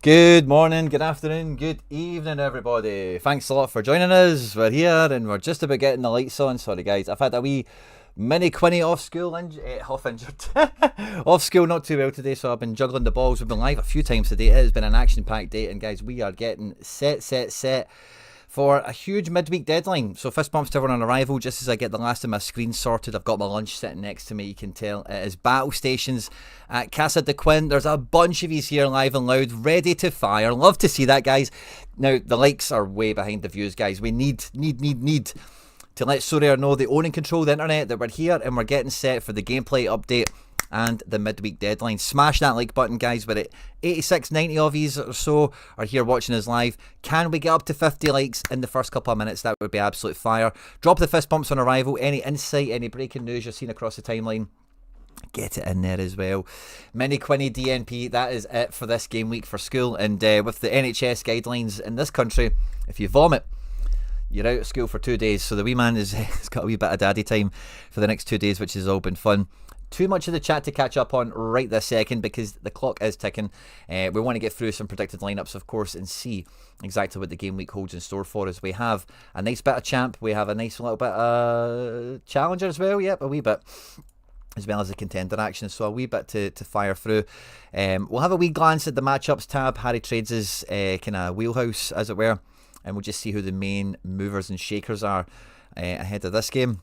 Good morning, good afternoon, good evening, everybody. Thanks a lot for joining us. We're here and we're just about getting the lights on. Sorry, guys, I've had a wee mini Quinny off school, half injured. Off school, not too well today, so I've been juggling the balls. We've been live a few times today. It has been an action packed day, and guys, we are getting set for a huge midweek deadline. So fist bumps to everyone on arrival. Just as I get the last of my screens sorted, I've got my lunch sitting next to me. You can tell it is battle stations at Casa de Quinn. There's a bunch of yous here live and loud, ready to fire. Love to see that, guys. Now, the likes are way behind the views, guys. We need to let Sorare know they own and control the internet, that we're here and we're getting set for the gameplay update and the midweek deadline. Smash that like button, guys. We're at 86, 90 of yous or so are here watching us live. Can we get up to 50 likes in the first couple of minutes? That would be absolute fire. Drop the fist bumps on arrival. Any insight, any breaking news you're seeing across the timeline, get it in there as well. Mini Quinny DNP, that is it for this game week for school. And with the NHS guidelines in this country, if you vomit, you're out of school for 2 days. So the wee man has got a wee bit of daddy time for the next 2 days, which has all been fun. Too much of the chat to catch up on right this second because the clock is ticking. We want to get through some predicted lineups, of course, and see exactly what the game week holds in store for us. We have a nice bit of champ. We have a nice little bit of challenger as well. Yep, a wee bit. As well as the contender action, so a wee bit to fire through. We'll have a wee glance at the matchups tab. Harry Trades' kind of wheelhouse, as it were, and we'll just see who the main movers and shakers are ahead of this game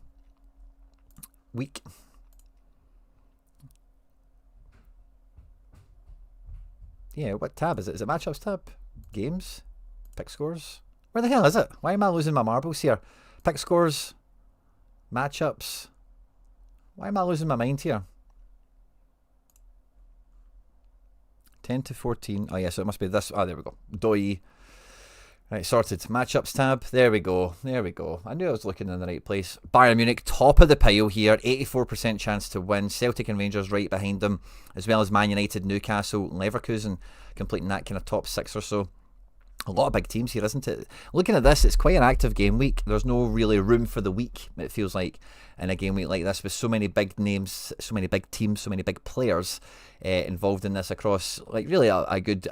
week. Yeah, what tab is it? Is it matchups tab? Games? Pick scores? Where the hell is it? Why am I losing my marbles here? Pick scores? Matchups? Why am I losing my mind here? 10 to 14. Oh, yeah, so it must be this. Oh, there we go. Doi. Right, sorted. Matchups tab. There we go. There we go. I knew I was looking in the right place. Bayern Munich, top of the pile here. 84% chance to win. Celtic and Rangers right behind them, as well as Man United, Newcastle, Leverkusen, completing that kind of top six or so. A lot of big teams here, isn't it? Looking at this, it's quite an active game week. There's no really room for the weak, it feels like, in a game week like this, with so many big names, so many big teams, so many big players involved in this across, like, really a good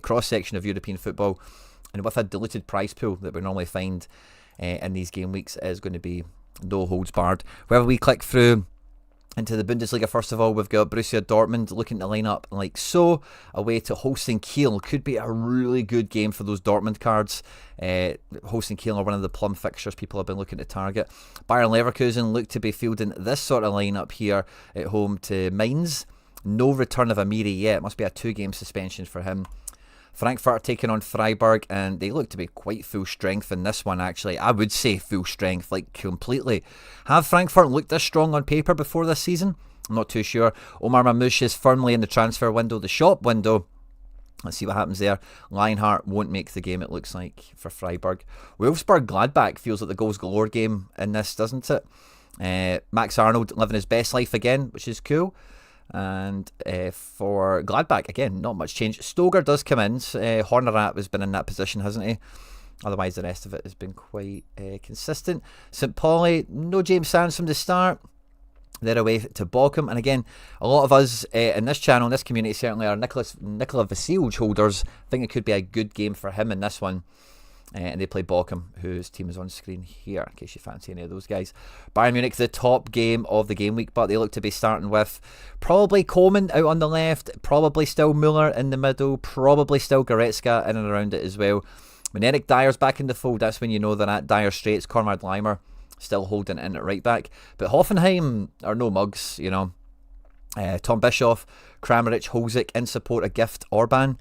cross section of European football. And with a diluted prize pool that we normally find in these game weeks, is going to be no holds barred. Wherever we click through into the Bundesliga, first of all, we've got Borussia Dortmund looking to line up like so, away to hosting Kiel. Could be a really good game for those Dortmund cards. Hosting Kiel are one of the plum fixtures people have been looking to target. Bayern Leverkusen look to be fielding this sort of lineup here at home to Mainz. No return of Amiri yet. It must be a 2-game suspension for him. Frankfurt are taking on Freiburg, and they look to be quite full strength in this one, actually. I would say full strength, like completely. Have Frankfurt looked this strong on paper before this season? I'm not too sure. Omar Mamouche is firmly in the transfer window, the shop window. Let's see what happens there. Lionheart won't make the game, it looks like, for Freiburg. Wolfsburg-Gladbach feels like the goals galore game in this, doesn't it? Max Arnold living his best life again, which is cool. And for Gladbach, again, not much change. Stoger does come in. Hornerat has been in that position, hasn't he? Otherwise, the rest of it has been quite consistent. St. Pauli, no James Sands from the start. They're away to Bochum. And again, a lot of us in this channel, in this community, certainly are Nikola Vasilj holders. I think it could be a good game for him in this one. And they play Bochum, whose team is on screen here, in case you fancy any of those guys. Bayern Munich, the top game of the game week, but they look to be starting with probably Coleman out on the left, probably still Muller in the middle, probably still Goretzka in and around it as well. When Eric Dyer's back in the fold, that's when you know they're at dire straits. Conrad Leimer still holding in at right back. But Hoffenheim are no mugs, you know. Tom Bischoff, Kramaric, Holzik in support of Gift, Orban,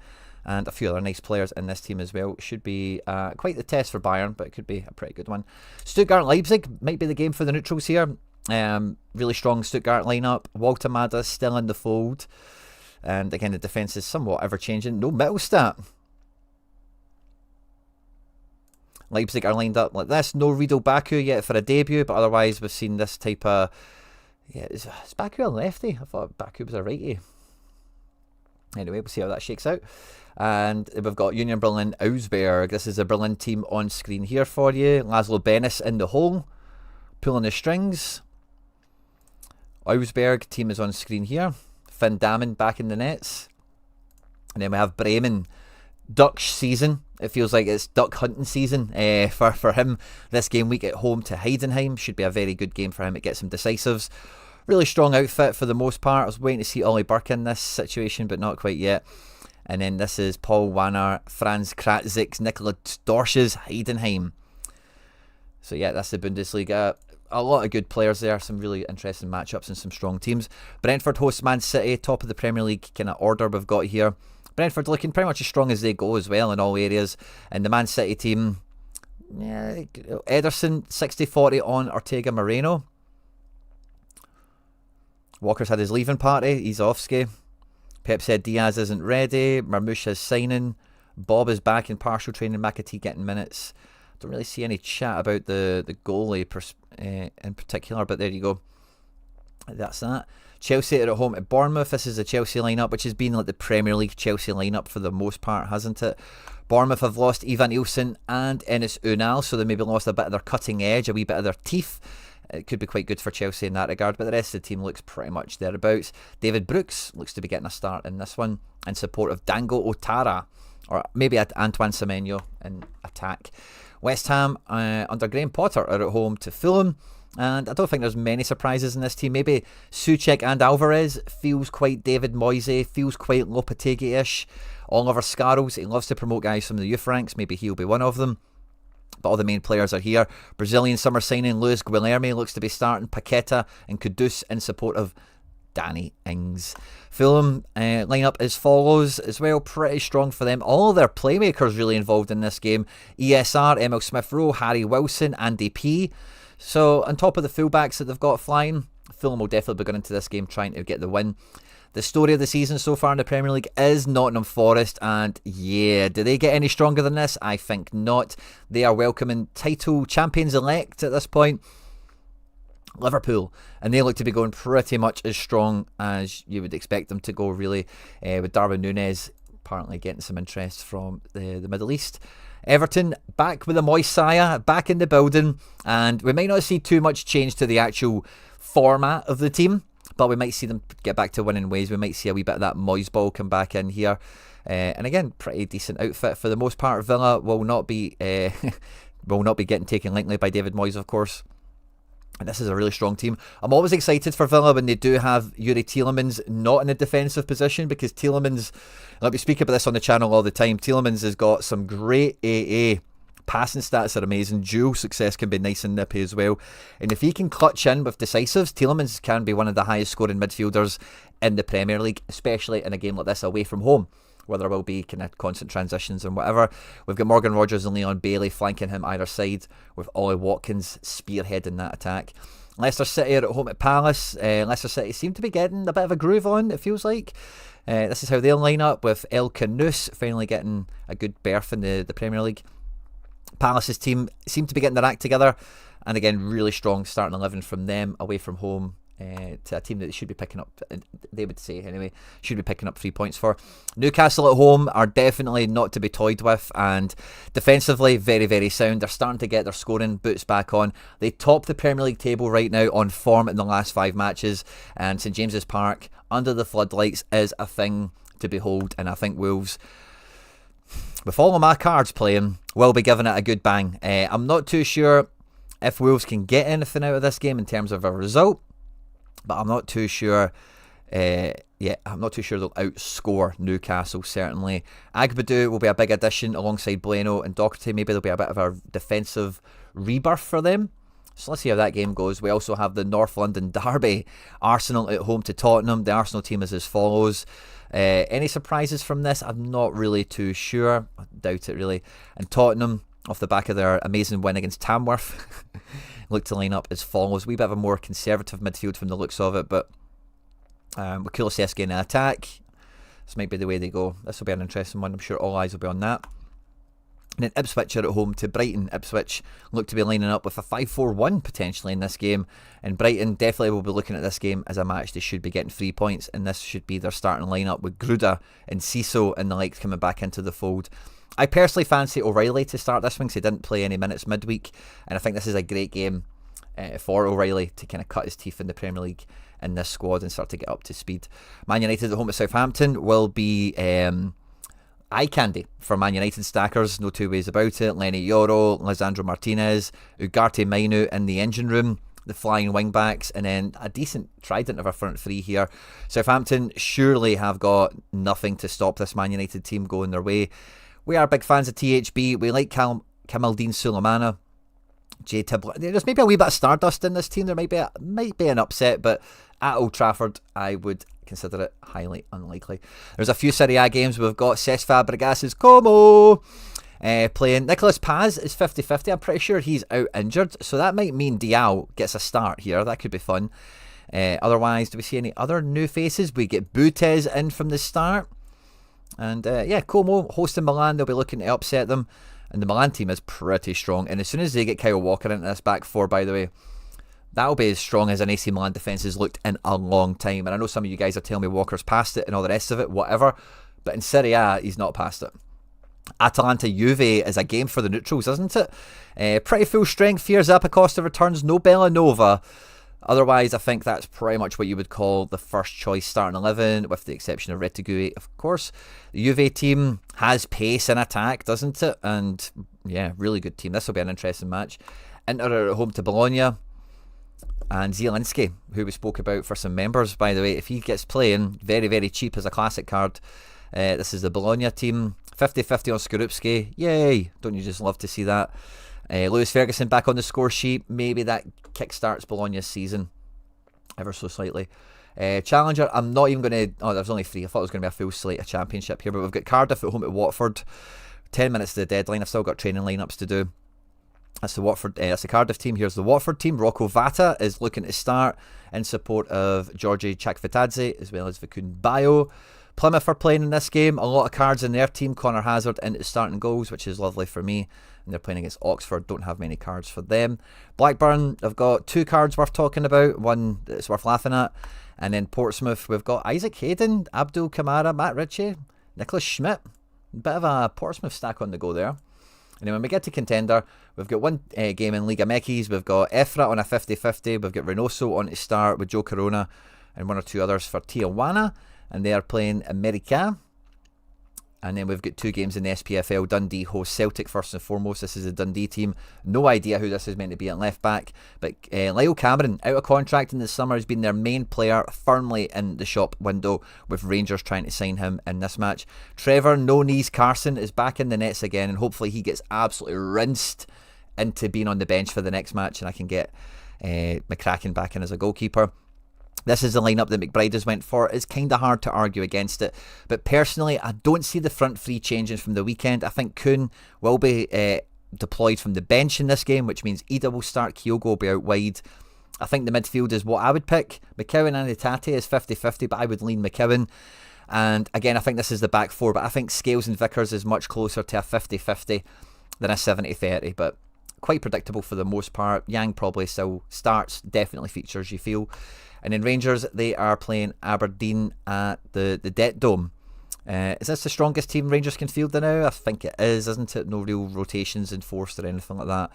and a few other nice players in this team as well. Should be quite the test for Bayern, but it could be a pretty good one. Stuttgart-Leipzig might be the game for the neutrals here. Really strong Stuttgart lineup. Walter Mada still in the fold. And again, the defence is somewhat ever-changing. No Mittelstadt. Leipzig are lined up like this. No Riedel Baku yet for a debut, but otherwise we've seen this type of... Yeah, is Baku a lefty? I thought Baku was a righty. Anyway, we'll see how that shakes out. And we've got Union Berlin Augsburg. This is a Berlin team on screen here for you. Laszlo Benes in the hole, pulling the strings. Augsburg team is on screen here. Finn Damen back in the nets. And then we have Bremen. Dutch season. It feels like it's duck hunting season for him this game week at home to Heidenheim. Should be a very good game for him to get some decisives. Really strong outfit for the most part. I was waiting to see Ollie Burke in this situation, but not quite yet. And then this is Paul Wanner, Franz Kratzik's, Nikola Dorsch's Heidenheim. So yeah, that's the Bundesliga. A lot of good players there, some really interesting matchups and some strong teams. Brentford hosts Man City, top of the Premier League kind of order we've got here. Brentford looking pretty much as strong as they go as well in all areas. And the Man City team, yeah, Ederson 60-40 on Ortega Moreno. Walker's had his leaving party, he's off ski. Pep said Diaz isn't ready, Marmouche is signing, Bob is back in partial training, McAtee getting minutes. Don't really see any chat about the goalie in particular, but there you go. That's that. Chelsea are at home at Bournemouth. This is the Chelsea lineup, which has been like the Premier League Chelsea lineup for the most part, hasn't it? Bournemouth have lost Ivan Ilson and Enes Unal, so they maybe lost a bit of their cutting edge, a wee bit of their teeth. It could be quite good for Chelsea in that regard, but the rest of the team looks pretty much thereabouts. David Brooks looks to be getting a start in this one in support of Dango Otara, or maybe Antoine Semenyo in attack. West Ham under Graham Potter are at home to Fulham. And I don't think there's many surprises in this team. Maybe Souček and Alvarez feels quite David Moyes, feels quite Lopetegui-ish. Oliver Scarrows, he loves to promote guys from the youth ranks. Maybe he'll be one of them. But all the main players are here. Brazilian summer signing Luis Guilherme looks to be starting. Paqueta and Kudus in support of Danny Ings. Fulham lineup as follows as well. Pretty strong for them. All of their playmakers really involved in this game. ESR, Emil Smith-Rowe, Harry Wilson, Andy P. So on top of the fullbacks that they've got flying, Fulham will definitely be going into this game trying to get the win. The story of the season so far in the Premier League is Nottingham Forest, and yeah, do they get any stronger than this? I think not. They are welcoming title champions-elect at this point, Liverpool, and they look to be going pretty much as strong as you would expect them to go, really, with Darwin Núñez apparently getting some interest from the Middle East. Everton back with the Moisaya, back in the building, and we might not see too much change to the actual format of the team, but we might see them get back to winning ways. We might see a wee bit of that Moyes ball come back in here, and again, pretty decent outfit for the most part. Villa will not be getting taken lightly by David Moyes, of course. And this is a really strong team. I'm always excited for Villa when they do have Yuri Tielemans not in a defensive position, because Tielemans, let me speak about this on the channel all the time, Tielemans has got some great AA. Passing stats are amazing. Dual success can be nice and nippy as well. And if he can clutch in with decisives, Tielemans can be one of the highest scoring midfielders in the Premier League, especially in a game like this away from home, where there will be kind of constant transitions and whatever. We've got Morgan Rogers and Leon Bailey flanking him either side, with Ollie Watkins spearheading that attack. Leicester City are at home at Palace. Leicester City seem to be getting a bit of a groove on, it feels like. This is how they'll line up, with El Canoes finally getting a good berth in the Premier League. Palace's team seem to be getting their act together, and again, really strong starting 11 from them away from home. To a team that should be picking up, they would say anyway, should be picking up 3 points for. Newcastle at home are definitely not to be toyed with, and defensively very, very sound. They're starting to get their scoring boots back on. They top the Premier League table right now on form in the last 5 matches, and St James's Park under the floodlights is a thing to behold, and I think Wolves, with all of my cards playing, will be giving it a good bang. I'm not too sure if Wolves can get anything out of this game in terms of a result, but I'm not too sure. I'm not too sure they'll outscore Newcastle, certainly. Agbadou will be a big addition alongside Bueno and Doherty. Maybe there'll be a bit of a defensive rebirth for them. So let's see how that game goes. We also have the North London derby. Arsenal at home to Tottenham. The Arsenal team is as follows. Any surprises from this? I'm not really too sure. I doubt it, really. And Tottenham, off the back of their amazing win against Tamworth, look to line up as follows. We bit of a more conservative midfield from the looks of it, but with Kulusevski in attack, this might be the way they go. This will be an interesting one. I'm sure all eyes will be on that. And then Ipswich are at home to Brighton. Ipswich look to be lining up with a 5-4-1 potentially in this game, and Brighton definitely will be looking at this game as a match they should be getting 3 points, and this should be their starting lineup with Gruda and Ciso and the likes coming back into the fold. I personally fancy O'Reilly to start this one because he didn't play any minutes midweek, and I think this is a great game for O'Reilly to kind of cut his teeth in the Premier League in this squad and start to get up to speed. Man United at home at Southampton will be eye candy for Man United stackers, no two ways about it. Lenny Yoro, Lisandro Martinez, Ugarte Mainu in the engine room, the flying wing backs, and then a decent trident of a front three here. Southampton surely have got nothing to stop this Man United team going their way. We are big fans of THB. We like Kamaldeen Sulemana, Jay Tibble. There's maybe a wee bit of stardust in this team. There might be an upset, but at Old Trafford, I would consider it highly unlikely. There's a few Serie A games. We've got Cesc Fabregas' Como playing. Nicolas Paz is 50-50. I'm pretty sure he's out injured, so that might mean Diao gets a start here. That could be fun. Otherwise, do we see any other new faces? We get Butez in from the start. And Como hosting Milan. They'll be looking to upset them. And the Milan team is pretty strong. And as soon as they get Kyle Walker into this back four, by the way, that'll be as strong as an AC Milan defence has looked in a long time. And I know some of you guys are telling me Walker's past it and all the rest of it, whatever. But in Serie A, he's not past it. Atalanta Juve is a game for the neutrals, isn't it? Pretty full strength here. Zappacosta returns. No Bellanova. Otherwise, I think that's pretty much what you would call the first choice starting 11, with the exception of Retegui, of course. The Juve team has pace in attack, doesn't it? And yeah, really good team. This will be an interesting match. Inter are at home to Bologna. And Zielinski, who we spoke about for some members, by the way, if he gets playing, very, very cheap as a classic card. This is the Bologna team. 50-50 on Skorupski. Yay! Don't you just love to see that? Lewis Ferguson back on the score sheet. Maybe that kickstarts Bologna's season ever so slightly. Challenger, I'm not even going to... Oh, there's only 3. I thought it was going to be a full slate of Championship here. But we've got Cardiff at home at Watford. 10 minutes to the deadline. I've still got training lineups to do. That's the Watford. That's the Cardiff team. Here's the Watford team. Rocco Vata is looking to start in support of Georgi Chakvetadze as well as Vikun Bayo. Plymouth are playing in this game. A lot of cards in their team. Connor Hazard into starting goals, which is lovely for me. And they're playing against Oxford. Don't have many cards for them. Blackburn, I've got 2 cards worth talking about. One that's worth laughing at. And then Portsmouth, we've got Isaac Hayden, Abdul Kamara, Matt Ritchie, Nicholas Schmidt. Bit of a Portsmouth stack on the go there. And then when we get to Contender, we've got one game in Liga Mekis. We've got Efra on a 50-50. We've got Reynoso on to start with Joe Corona and 1 or 2 others for Tijuana. And they are playing America. And then we've got 2 games in the SPFL. Dundee host Celtic first and foremost. This is a Dundee team. No idea who this is meant to be at left back. But Lyle Cameron, out of contract in the summer, has been their main player, firmly in the shop window, with Rangers trying to sign him in this match. Trevor No Knees Carson is back in the nets again, and hopefully he gets absolutely rinsed into being on the bench for the next match, and I can get McCracken back in as a goalkeeper. This is the lineup that McBride has went for. It's kind of hard to argue against it. But personally, I don't see the front three changing from the weekend. I think Kuhn will be deployed from the bench in this game, which means Ida will start, Kyogo will be out wide. I think the midfield is what I would pick. McKeown and Itate is 50-50, but I would lean McKeown. And again, I think this is the back four, but I think Scales and Vickers is much closer to a 50-50 than a 70-30, but quite predictable for the most part. Yang probably still starts, definitely features, you feel. And in Rangers, they are playing Aberdeen at the Det Dome. Is this the strongest team Rangers can field now? I think it is, isn't it? No real rotations enforced or anything like that.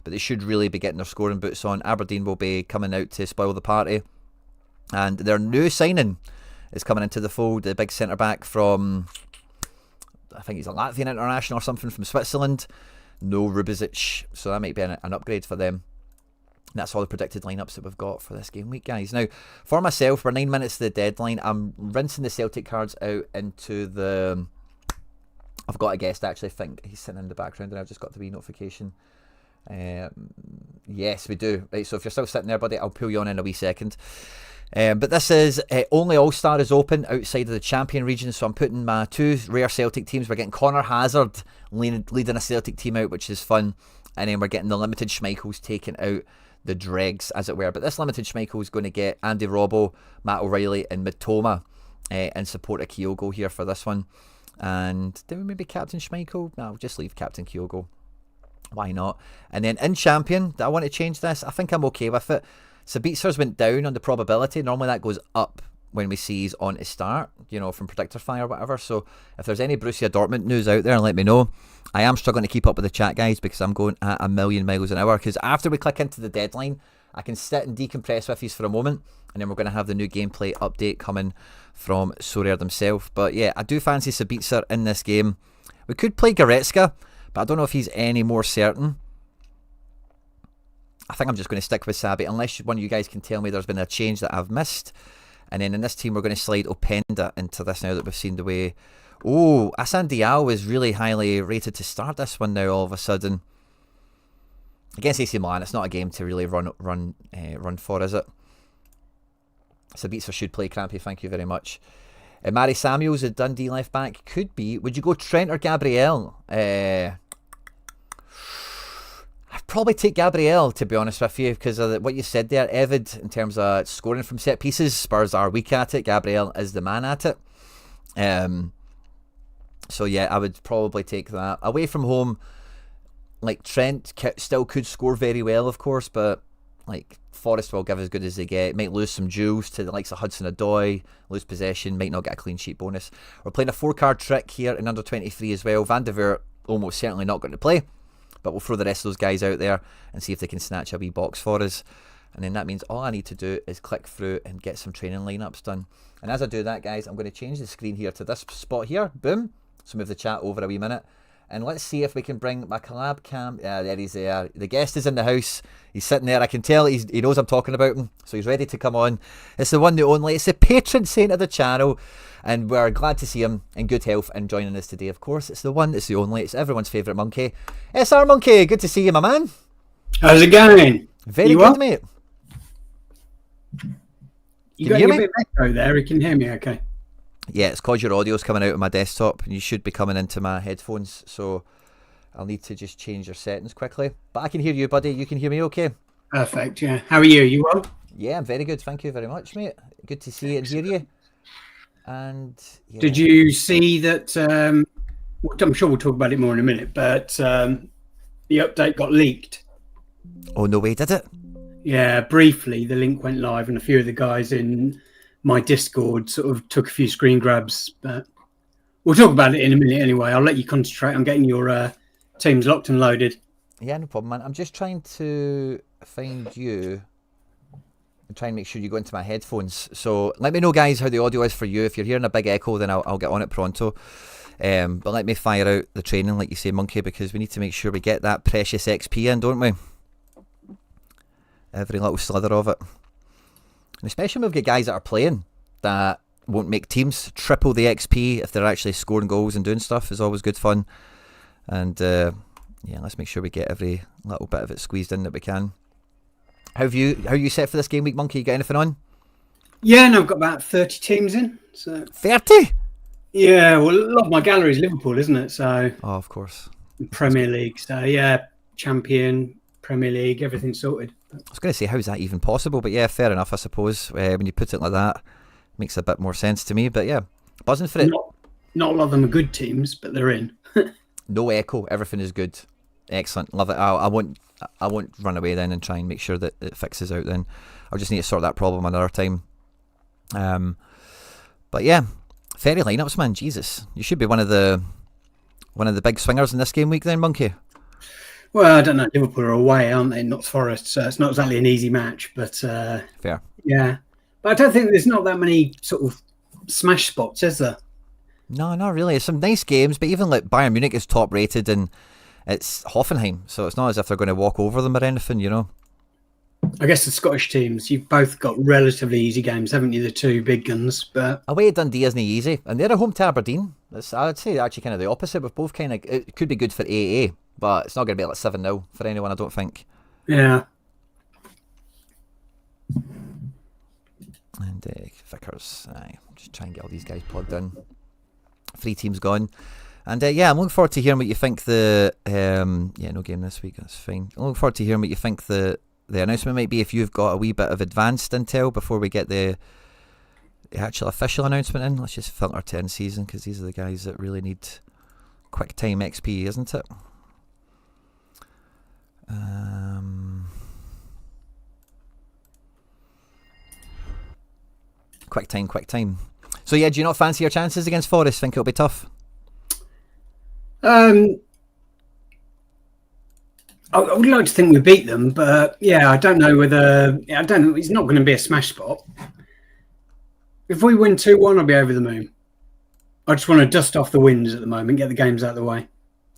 But they should really be getting their scoring boots on. Aberdeen will be coming out to spoil the party. And their new signing is coming into the fold. The big centre-back from, I think he's a Latvian international or something from Switzerland. No Rubizic. So that might be an upgrade for them. And that's all the predicted lineups that we've got for this game week, guys. Now, for myself, we're 9 minutes to the deadline. I'm rinsing the Celtic cards out into the... I've got a guest, actually. I think he's sitting in the background and I've just got the wee notification. Yes, we do. Right, so if you're still sitting there, buddy, I'll pull you on in a wee second. But this is only All-Star is open outside of the champion region, so I'm putting my 2 rare Celtic teams. We're getting Connor Hazard leading a Celtic team out, which is fun. And then we're getting the limited Schmeichels taking out the dregs, as it were. But this limited Schmeichel is going to get Andy Robbo, Matt O'Reilly and Mitoma in support of Kyogo here for this one. And did we maybe Captain Schmeichel? No, we'll just leave Captain Kyogo. Why not? And then in champion, do I want to change this? I think I'm okay with it. Sabitzer's went down on the probability. Normally that goes up when we see he's on to start, you know, from Predictor or whatever. So if there's any Borussia Dortmund news out there, let me know. I am struggling to keep up with the chat, guys, because I'm going at 1,000,000 miles an hour. Because after we click into the deadline, I can sit and decompress with you for a moment, and then we're going to have the new gameplay update coming from Sorare himself. But yeah, I do fancy Sabitzer in this game. We could play Goretzka, but I don't know if he's any more certain. I think I'm just going to stick with Sabi, unless one of you guys can tell me there's been a change that I've missed. And then in this team, we're going to slide Openda into this now that we've seen the way. Oh, Assane Diao is really highly rated to start this one now all of a sudden. Against AC Milan, it's not a game to really run for, is it? Sabitzer should play. Crampy, thank you very much. Mari Samuels, a Dundee left back, could be. Would you go Trent or Gabriel? I'd probably take Gabriel, to be honest with you, because of what you said there, Evid, in terms of scoring from set pieces. Spurs are weak at it. Gabriel is the man at it. So yeah, I would probably take that. Away from home, like Trent still could score very well, of course, but like Forest will give as good as they get. Might lose some duels to the likes of Hudson-Odoi, lose possession, might not get a clean sheet bonus. We're playing a 4-card trick here in under 23 as well. Van de Veer almost certainly not going to play, but we'll throw the rest of those guys out there and see if they can snatch a wee box for us. And then that means all I need to do is click through and get some training lineups done. And as I do that, guys, I'm going to change the screen here to this spot here. Boom. So move the chat over a wee minute. And let's see if we can bring my collab cam. Yeah, there he's there. The guest is in the house. He's sitting there. I can tell he knows I'm talking about him. So he's ready to come on. It's the one, the only. It's the patron saint of the channel. And we're glad to see him in good health and joining us today, of course. It's the one, it's the only. It's everyone's favourite monkey. SR Monkey, good to see you, my man. How's it going? Very good, mate. You got a bit of echo there. You can hear me okay? Yeah, it's because your audio's coming out of my desktop and you should be coming into my headphones, so I'll need to just change your settings quickly. But I can hear you, buddy. You can hear me okay? Perfect, yeah. How are you? You well? Yeah, I'm very good. Thank you very much, mate. Good to see and hear you. And yeah. Did you see that? I'm sure we'll talk about it more in a minute, but the update got leaked. Oh, no way, did it? Yeah, briefly, the link went live and a few of the guys in my Discord sort of took a few screen grabs, but we'll talk about it in a minute anyway. I'll let you concentrate on getting your teams locked and loaded. Yeah, no problem, man. I'm just trying to find you and try and make sure you go into my headphones. So let me know, guys, how the audio is for you. If you're hearing a big echo, then I'll get on it pronto. But let me fire out the training, like you say, Monkey, because we need to make sure we get that precious XP in, don't we? Every little slither of it. And especially when we've got guys that are playing that won't make teams. Triple the XP if they're actually scoring goals and doing stuff is always good fun. And yeah, let's make sure we get every little bit of it squeezed in that we can. How are you set for this game week, Monkey? You got anything on? Yeah, no, I've got about 30 teams in. So 30? Yeah, well, a lot of my gallery is Liverpool, isn't it? So oh, of course. Premier League. So yeah, Champion, Premier League, everything sorted. I was going to say, how's that even possible? But yeah, fair enough, I suppose. When you put it like that, it makes a bit more sense to me. But yeah, buzzing for it. Not a lot of them are good teams, but they're in. No echo, everything is good. Excellent, love it. I won't run away then and try and make sure that it fixes out then. I'll just need to sort that problem another time. But yeah, 30 lineups, man. Jesus, you should be one of the big swingers in this game week then, Monkey. Well, I don't know. Liverpool are away, aren't they? Not Forest, so it's not exactly an easy match. But fair. Yeah, but I don't think there's not that many sort of smash spots, is there? No, not really. It's some nice games, but even like Bayern Munich is top rated and it's Hoffenheim, so it's not as if they're going to walk over them or anything, you know. I guess the Scottish teams, you've both got relatively easy games, haven't you? The two big guns, but away at Dundee isn't easy, and they're at home to Aberdeen. I'd say actually kind of the opposite. With both kind of, it could be good for AA, but it's not going to be like 7-0 for anyone, I don't think. Yeah. And Vickers, just try and get all these guys plugged in. 3 teams gone. And yeah, I'm looking forward to hearing what you think the yeah, no game this week, that's fine. I'm looking forward to hearing what you think the announcement might be, if you've got a wee bit of advanced intel before we get the actual official announcement in. Let's just filter 10 season, because these are the guys that really need quick time XP, isn't it? Quick time. So yeah, do you not fancy your chances against Forest? Think it'll be tough? I would like to think we beat them, but yeah, I don't know whether. I don't know. It's not going to be a smash spot. If we win 2-1, I'll be over the moon. I just want to dust off the wins at the moment, get the games out of the way.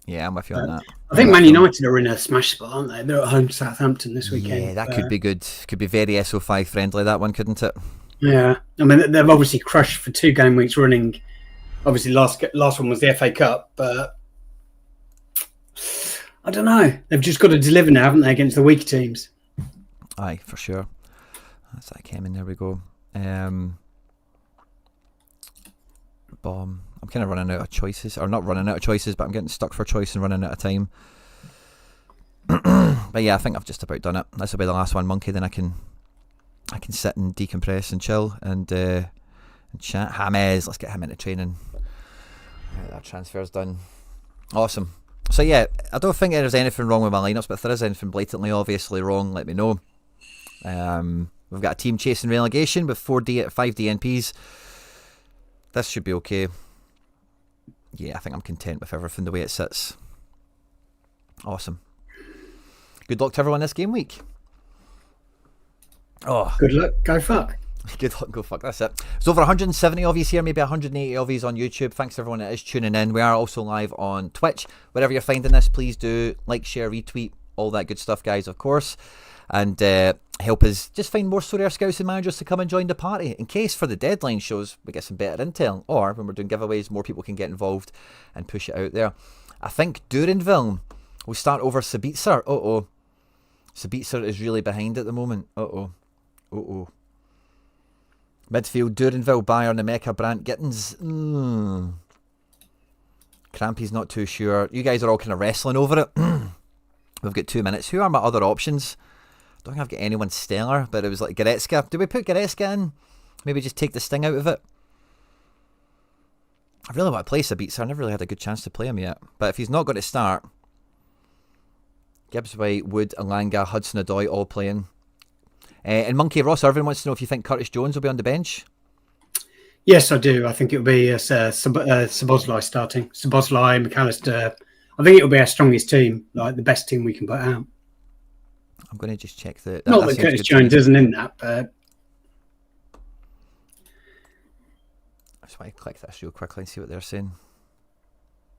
Yeah, I'm with you on that. I think Man United are in a smash spot, aren't they? They're at home to Southampton this weekend. Yeah, that could be good. Could be very SO5 friendly, that one, couldn't it? Yeah. I mean, they've obviously crushed for 2 game weeks running. Obviously, last one was the FA Cup, but I don't know. They've just got to deliver now, haven't they, against the weaker teams? Aye, for sure. That's that came in. There we go. Bomb. I'm kind of running out of choices, or not running out of choices, but I'm getting stuck for choice and running out of time. But yeah, I think I've just about done it. This will be the last one, Monkey. Then I can sit and decompress and chill and chat. James, let's get him into training. Right, that transfer's done. Awesome. So yeah, I don't think there's anything wrong with my lineups, but if there is anything blatantly obviously wrong, let me know. We've got a team chasing relegation with 5 DNPs. This should be okay. Yeah, I think I'm content with everything the way it sits. Awesome. Good luck to everyone this game week. Oh, good luck. Go fuck. Good luck. Go fuck. That's it. There's over 170 of you here, maybe 180 of you on YouTube. Thanks to everyone that is tuning in. We are also live on Twitch. Wherever you're finding this, please do like, share, retweet, all that good stuff, guys, of course. And help us just find more Sorare scouts and managers to come and join the party, in case for the deadline shows we get some better intel, or when we're doing giveaways, more people can get involved and push it out there. I think Durenville will start over Sabitzer. Sabitzer is really behind at the moment. Midfield, Durenville, Bayern, Emeka, Brandt, Gittins. Crampy's not too sure. You guys are all kind of wrestling over it. We've got 2 minutes. Who are my other options? I don't think I've got anyone stellar, but it was like Goretzka. Do we put Goretzka in? Maybe just take the sting out of it? I really want to play Sabitzer. I never really had a good chance to play him yet. But if he's not going to start, Gibbs White, Wood, Alanga, Hudson-Odoi all playing. And Monkey Ross Irvin wants to know if you think Curtis Jones will be on the bench. Yes, I do. I think it'll be Szoboszlai starting. Szoboszlai, McAllister. I think it'll be our strongest team, like the best team we can put out. I'm going to just check the... Not that Curtis Jones isn't in that, but... I just want to click this real quickly and see what they're saying.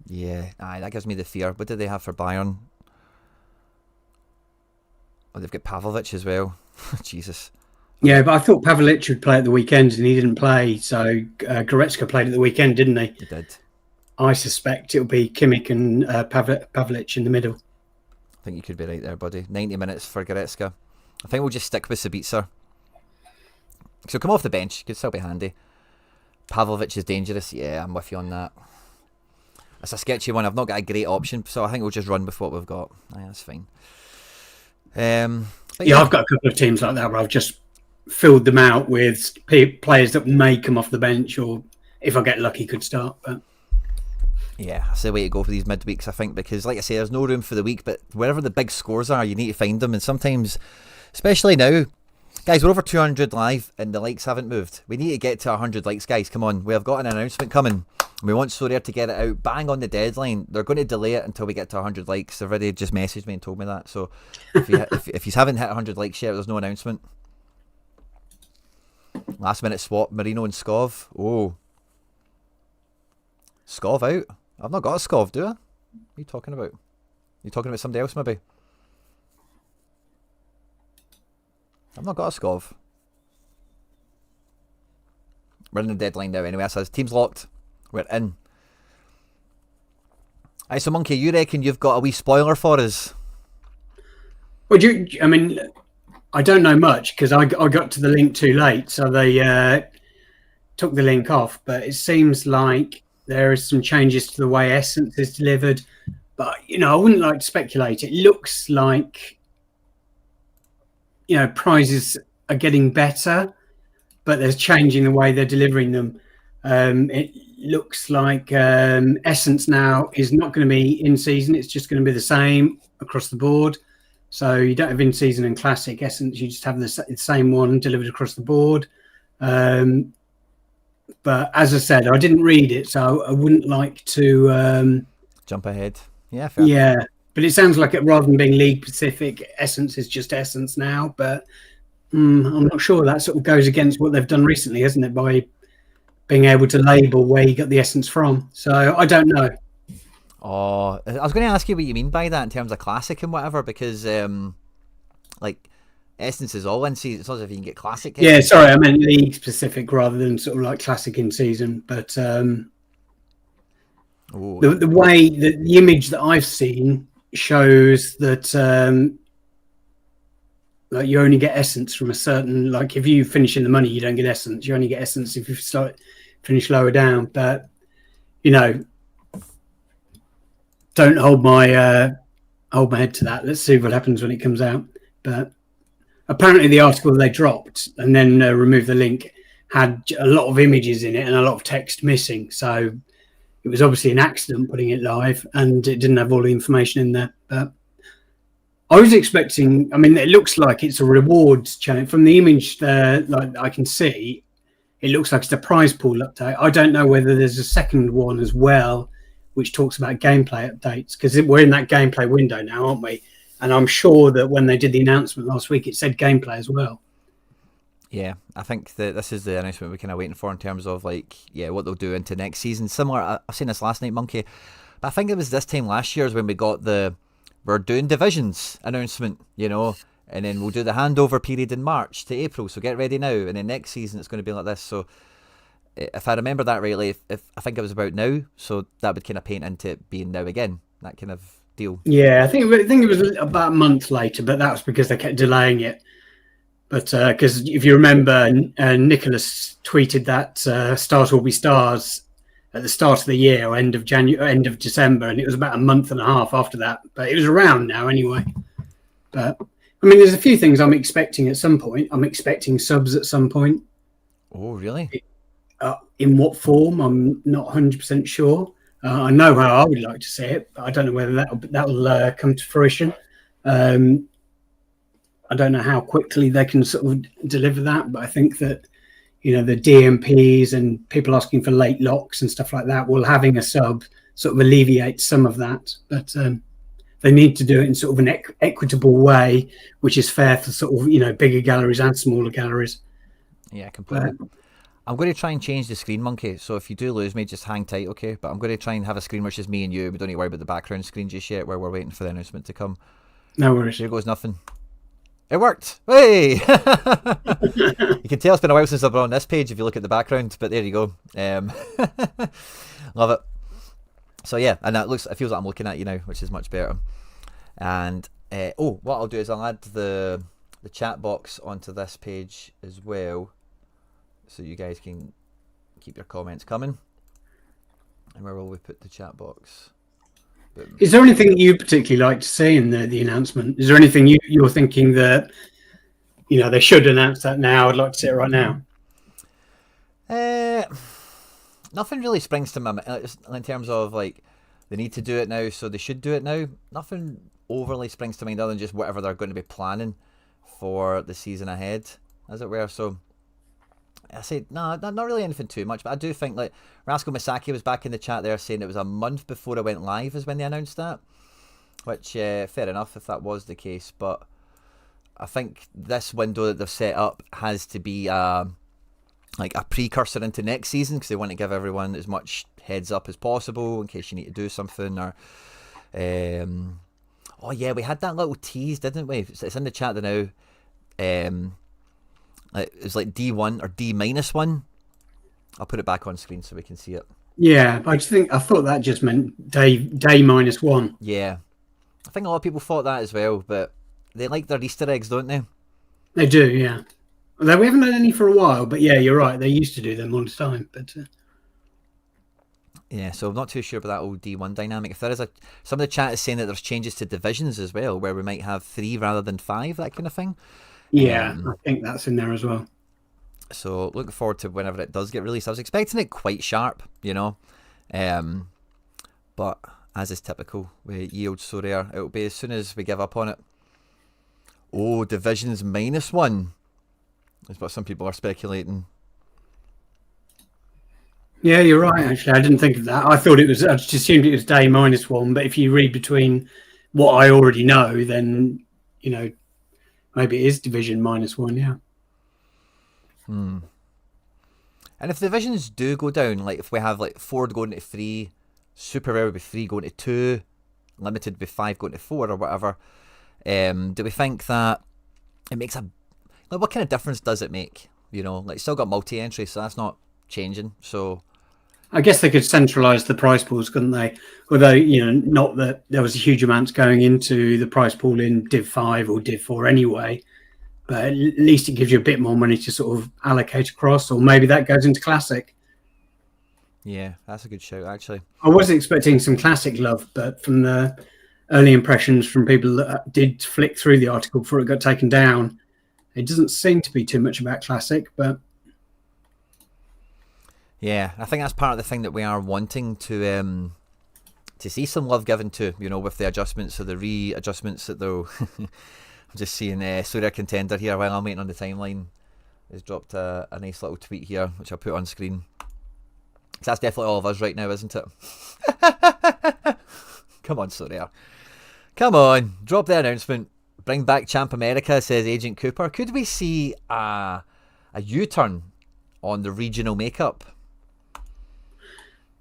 Yeah, that gives me the fear. What did they have for Bayern? Oh, they've got Pavlovic as well. Jesus. Yeah, but I thought Pavlovic would play at the weekend and he didn't play, so Goretzka played at the weekend, didn't he? He did. I suspect it'll be Kimmich and Pavlovic in the middle. I think you could be right there, buddy. 90 minutes for Goretzka. I think we'll just stick with Sabitzer. So come off the bench. Could still be handy. Pavlovic is dangerous. Yeah, I'm with you on that. It's a sketchy one. I've not got a great option, so I think we'll just run with what we've got. Aye, that's fine. Yeah, I've got a couple of teams like that where I've just filled them out with players that may come off the bench, or if I get lucky, could start. But yeah, that's the way to go for these midweeks, I think, because like I say, there's no room for the week, but wherever the big scores are, you need to find them. And sometimes, especially now, guys, we're over 200 live and the likes haven't moved. We need to get to 100 likes, guys. Come on, we have got an announcement coming. We want Sorare to get it out bang on the deadline. They're going to delay it until we get to 100 likes. They've already just messaged me and told me that. So if you haven't hit 100 likes yet, there's no announcement. Last minute swap, Marino and Skov. Oh. Skov out? I've not got a Skov, do I? What are you talking about? You talking about somebody else, maybe? I've not got a Skov. We're in the deadline now anyway. It says team's locked. We're in. Aye, so Monkey, you reckon you've got a wee spoiler for us? Well, I mean, I don't know much because I got to the link too late, so they took the link off. But it seems like there is some changes to the way Essence is delivered. But, I wouldn't like to speculate. It looks like, prizes are getting better, but they're changing the way they're delivering them. It looks like Essence now is not going to be in season. It's just going to be the same across the board. So you don't have in season and classic Essence. You just have the same one delivered across the board. But as I said, I didn't read it, so I wouldn't like to jump ahead. Yeah, fair. Yeah, but it sounds like rather than being league specific, Essence is just Essence now. But I'm not sure. That sort of goes against what they've done recently, hasn't it? By being able to label where you got the essence from. So I don't know. Oh, I was going to ask you what you mean by that in terms of classic and whatever, because like essence is all in season. It's not as if you can get classic. Yeah, essence. sorry, I meant league specific rather than sort of like classic in season. But the way that the image that I've seen shows that like you only get essence from a certain, like if you finish in the money, you don't get essence. You only get essence if you finish lower down. But you know, don't hold my head to that. Let's see what happens when it comes out. But apparently, the article they dropped and then removed the link had a lot of images in it and a lot of text missing. So it was obviously an accident putting it live, and it didn't have all the information in there. But I was expecting. I mean, it looks like it's a rewards chain from the image there. Like I can see, it looks like it's a prize pool update. I don't know whether there's a second one as well, which talks about gameplay updates, because we're in that gameplay window now, aren't we? And I'm sure that when they did the announcement last week, it said gameplay as well. Yeah, I think that this is the announcement we're kind of waiting for in terms of like, what they'll do into next season. Similar, I've seen this last night, Monkey, but I think it was this time last year is when we got we're doing divisions announcement, and then we'll do the handover period in March to April. So get ready now, and then next season it's going to be like this. So if I remember that rightly, if I think it was about now, so that would kind of paint into it being now again, that kind of deal. Yeah, I think it was about a month later, but that was because they kept delaying it. But because if you remember, Nicholas tweeted that Stars will be stars at the start of the year or end of December, and it was about a month and a half after that. But it was around now anyway. But I mean, there's a few things I'm expecting at some point. I'm expecting subs at some point. Oh, really? In what form? I'm not 100% sure. I know how I would like to see it, but I don't know whether that'll come to fruition. I don't know how quickly they can sort of deliver that, but I think that, the DMPs and people asking for late locks and stuff like that, having a sub sort of alleviate some of that. But they need to do it in sort of an equitable way, which is fair for sort of, bigger galleries and smaller galleries. Yeah, completely. I'm going to try and change the screen, Monkey. So if you do lose me, just hang tight, okay? But I'm going to try and have a screen which is me and you. We don't need to worry about the background screen just yet, where we're waiting for the announcement to come. No worries. Here goes nothing. It worked. Hey! You can tell it's been a while since I've been on this page if you look at the background, but there you go. Love it. So yeah, and it feels like I'm looking at you now, which is much better. And what I'll do is I'll add the chat box onto this page as well, so you guys can keep your comments coming. And where will we put the chat box? Is there anything you particularly like to see in the announcement? Is there anything you're thinking that they should announce that now? I'd like to see it right now. Nothing really springs to my mind in terms of like they need to do it now, so they should do it now. Nothing overly springs to mind other than just whatever they're going to be planning for the season ahead, as it were. So I say no, not really anything too much, but I do think like Rascal Misaki was back in the chat there saying it was a month before it went live is when they announced that, which fair enough if that was the case, but I think this window that they've set up has to be like a precursor into next season, because they want to give everyone as much heads up as possible in case you need to do something. Or oh yeah, we had that little tease, didn't we? It's in the chat now. It was like D1 or D-1. I'll put it back on screen so we can see it. Yeah, I thought that just meant day -1. Yeah, I think a lot of people thought that as well, but they like their Easter eggs, don't they? They do, yeah. Although we haven't had any for a while, but yeah, you're right. They used to do them all the time, but yeah. So I'm not too sure about that old D1 dynamic. If there is some of the chat is saying that there's changes to divisions as well, where we might have 3 rather than 5, that kind of thing. Yeah, I think that's in there as well. So looking forward to whenever it does get released. I was expecting it quite sharp, but as is typical with ye old Sorare, it'll be as soon as we give up on it. Oh, divisions -1 is what some people are speculating. Yeah, you're right. Actually, I didn't think of that. I just assumed it was day -1. But if you read between what I already know, then maybe it is division -1. Yeah. And if the divisions do go down, like if we have like 4 going to 3, super rare would be 3 going to 2, limited would be 5 going to 4 or whatever, do we think that it makes like, what kind of difference does it make? You know, like still got multi-entry, so that's not changing. So I guess they could centralise the prize pools, couldn't they? Although, not that there was a huge amounts going into the prize pool in Div 5 or Div 4 anyway, but at least it gives you a bit more money to sort of allocate across, or maybe that goes into Classic. Yeah, that's a good shout, actually. I was expecting some Classic love, but from the early impressions from people that did flick through the article before it got taken down, it doesn't seem to be too much about Classic, but... Yeah, I think that's part of the thing that we are wanting to see some love given to, with the adjustments or the readjustments that they'll... I'm just seeing Sorare Contender here while I'm waiting on the timeline. He's dropped a nice little tweet here, which I'll put on screen. So that's definitely all of us right now, isn't it? Come on, Sorare. Come on, drop the announcement. Bring back Champ America, says Agent Cooper. Could we see a U-turn on the regional makeup?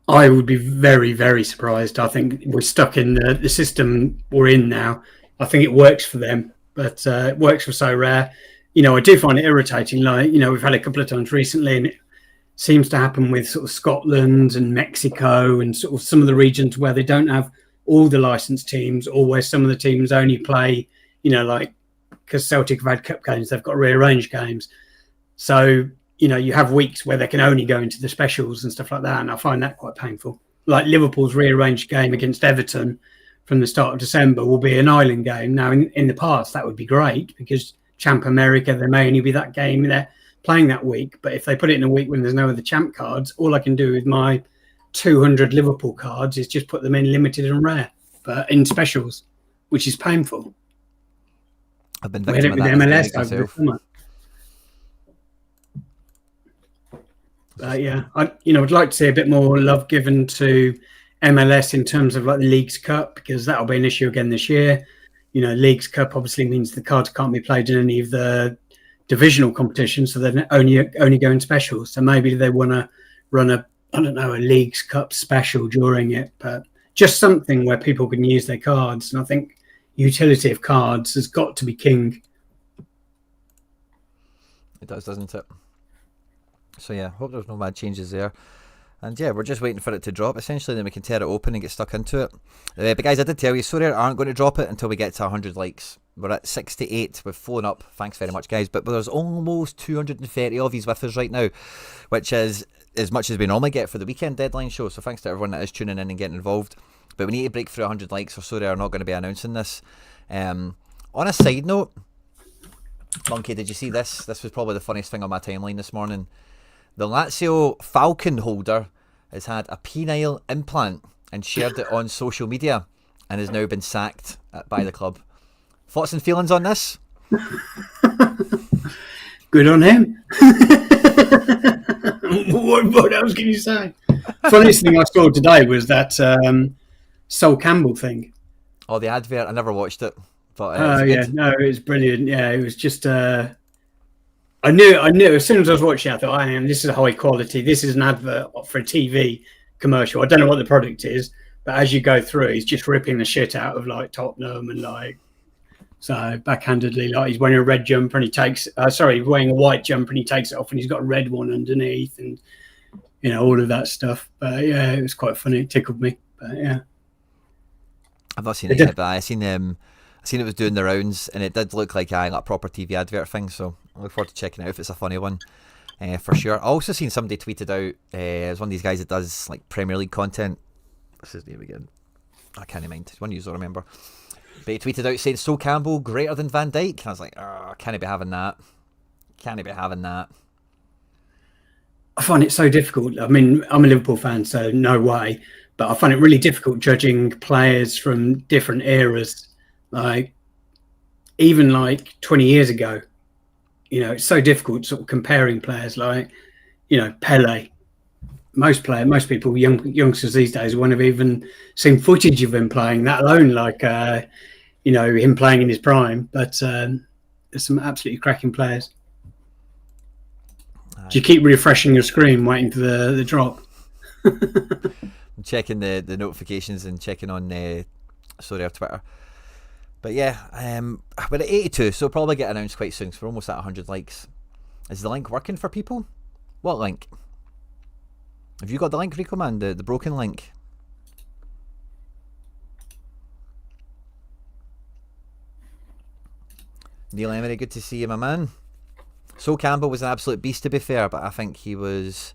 I would be very, very surprised. I think we're stuck in the system we're in now. I think it works for them, but it works for Sorare. I do find it irritating. Like, we've had a couple of times recently, and it seems to happen with sort of Scotland and Mexico and sort of some of the regions where they don't have all the licensed teams, or where some of the teams only play, like because Celtic have had cup games, they've got rearranged games. So, you have weeks where they can only go into the specials and stuff like that. And I find that quite painful. Like Liverpool's rearranged game against Everton from the start of December will be an island game. Now, in the past, that would be great because Champ America, there may only be that game they're playing that week. But if they put it in a week when there's no other Champ cards, all I can do with my 200 Liverpool cards is just put them in limited and rare, but in specials, which is painful. I've been victim of that MLS over the summer. Yeah, I'd like to see a bit more love given to MLS in terms of like the Leagues Cup, because that'll be an issue again this year. Leagues Cup obviously means the cards can't be played in any of the divisional competitions, so they're only going specials. So maybe they want to run a Leagues Cup special during it, but just something where people can use their cards. And I think utility of cards has got to be king. It does, doesn't it? So yeah, hope there's no mad changes there. And yeah, we're just waiting for it to drop, essentially, then we can tear it open and get stuck into it. But guys, I did tell you, Sorare aren't going to drop it until we get to 100 likes. We're at 68, we've flown up, thanks very much guys, but there's almost 230 of these with us right now, which is as much as we normally get for the weekend deadline show, so thanks to everyone that is tuning in and getting involved. But we need to break through 100 likes, or Sorare are not going to be announcing this. On a side note, Monkey, did you see this? This was probably the funniest thing on my timeline this morning. The Lazio Falcon holder has had a penile implant and shared it on social media and has now been sacked by the club. Thoughts and feelings on this? Good on him. What else can you say? Funniest thing I saw today was that Sol Campbell thing. Oh, the advert. I never watched it. But it was brilliant. Yeah, it was just... I knew as soon as I was watching it, I thought, this is high quality. This is an advert for a TV commercial. I don't know what the product is, but as you go through, he's just ripping the shit out of like Tottenham and like, so backhandedly, like he's wearing a red jumper and he takes, wearing a white jumper and he takes it off and he's got a red one underneath and, all of that stuff. But yeah, it was quite funny. It tickled me. But yeah. I've not seen it yet, but I seen it was doing the rounds and it did look like a proper TV advert thing, so I look forward to checking it out if it's a funny one, for sure. I also seen somebody tweeted out, as one of these guys that does like Premier League content. What's his name again? I can't mind. One you will remember. But he tweeted out saying Sol Campbell greater than Van Dijk. And I was like, can't he be having that? Can't he be having that? I find it so difficult. I mean, I'm a Liverpool fan, so no way. But I find it really difficult judging players from different eras. Like, even like 20 years ago, it's so difficult sort of comparing players like, Pele. Most people, youngsters these days, won't have even seen footage of him playing, that alone, like, him playing in his prime. But there's some absolutely cracking players. Do you keep refreshing your screen, waiting for the drop? I'm checking the notifications and checking on Sorare Twitter. But yeah, we're at 82, so it'll probably get announced quite soon, because we're almost at 100 likes. Is the link working for people? What link? Have you got the link, Rico, man? The broken link? Neil Emery, good to see you, my man. Sol Campbell was an absolute beast, to be fair, but I think he was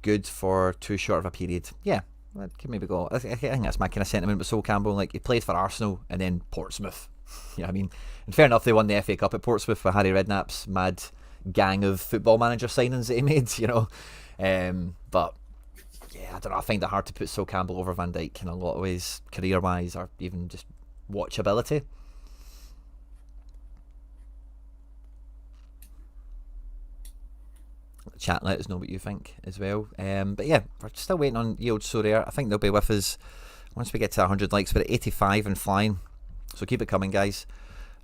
good for too short of a period. Yeah, that could maybe go. I think that's my kind of sentiment with Sol Campbell. Like, he played for Arsenal and then Portsmouth. You know what I mean? And fair enough, they won the FA Cup at Portsmouth for Harry Redknapp's mad gang of football manager signings that he made, you know. But yeah, I don't know. I find it hard to put Sol Campbell over Van Dijk in a lot of ways, career-wise, or even just watchability. Chat, let us know what you think as well. But yeah, we're still waiting on the old Sorare. I think they'll be with us once we get to 100 likes. We're at 85 and flying, so keep it coming, guys.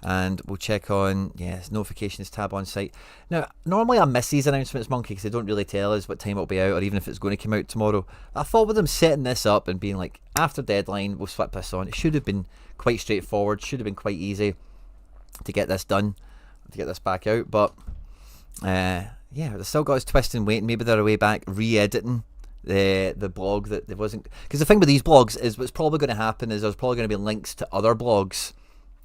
And we'll check on notifications tab on site. Now, normally I miss these announcements, Monkey, because they don't really tell us what time it'll be out, or even if it's going to come out tomorrow. I thought with them setting this up and being like, after deadline we'll flip this on, it should have been quite straightforward, should have been quite easy to get this done, to get this back out. But yeah, they still got us twisting, waiting. Maybe they're way back re-editing the blog that there wasn't. Because the thing with these blogs is what's probably going to happen is there's probably going to be links to other blogs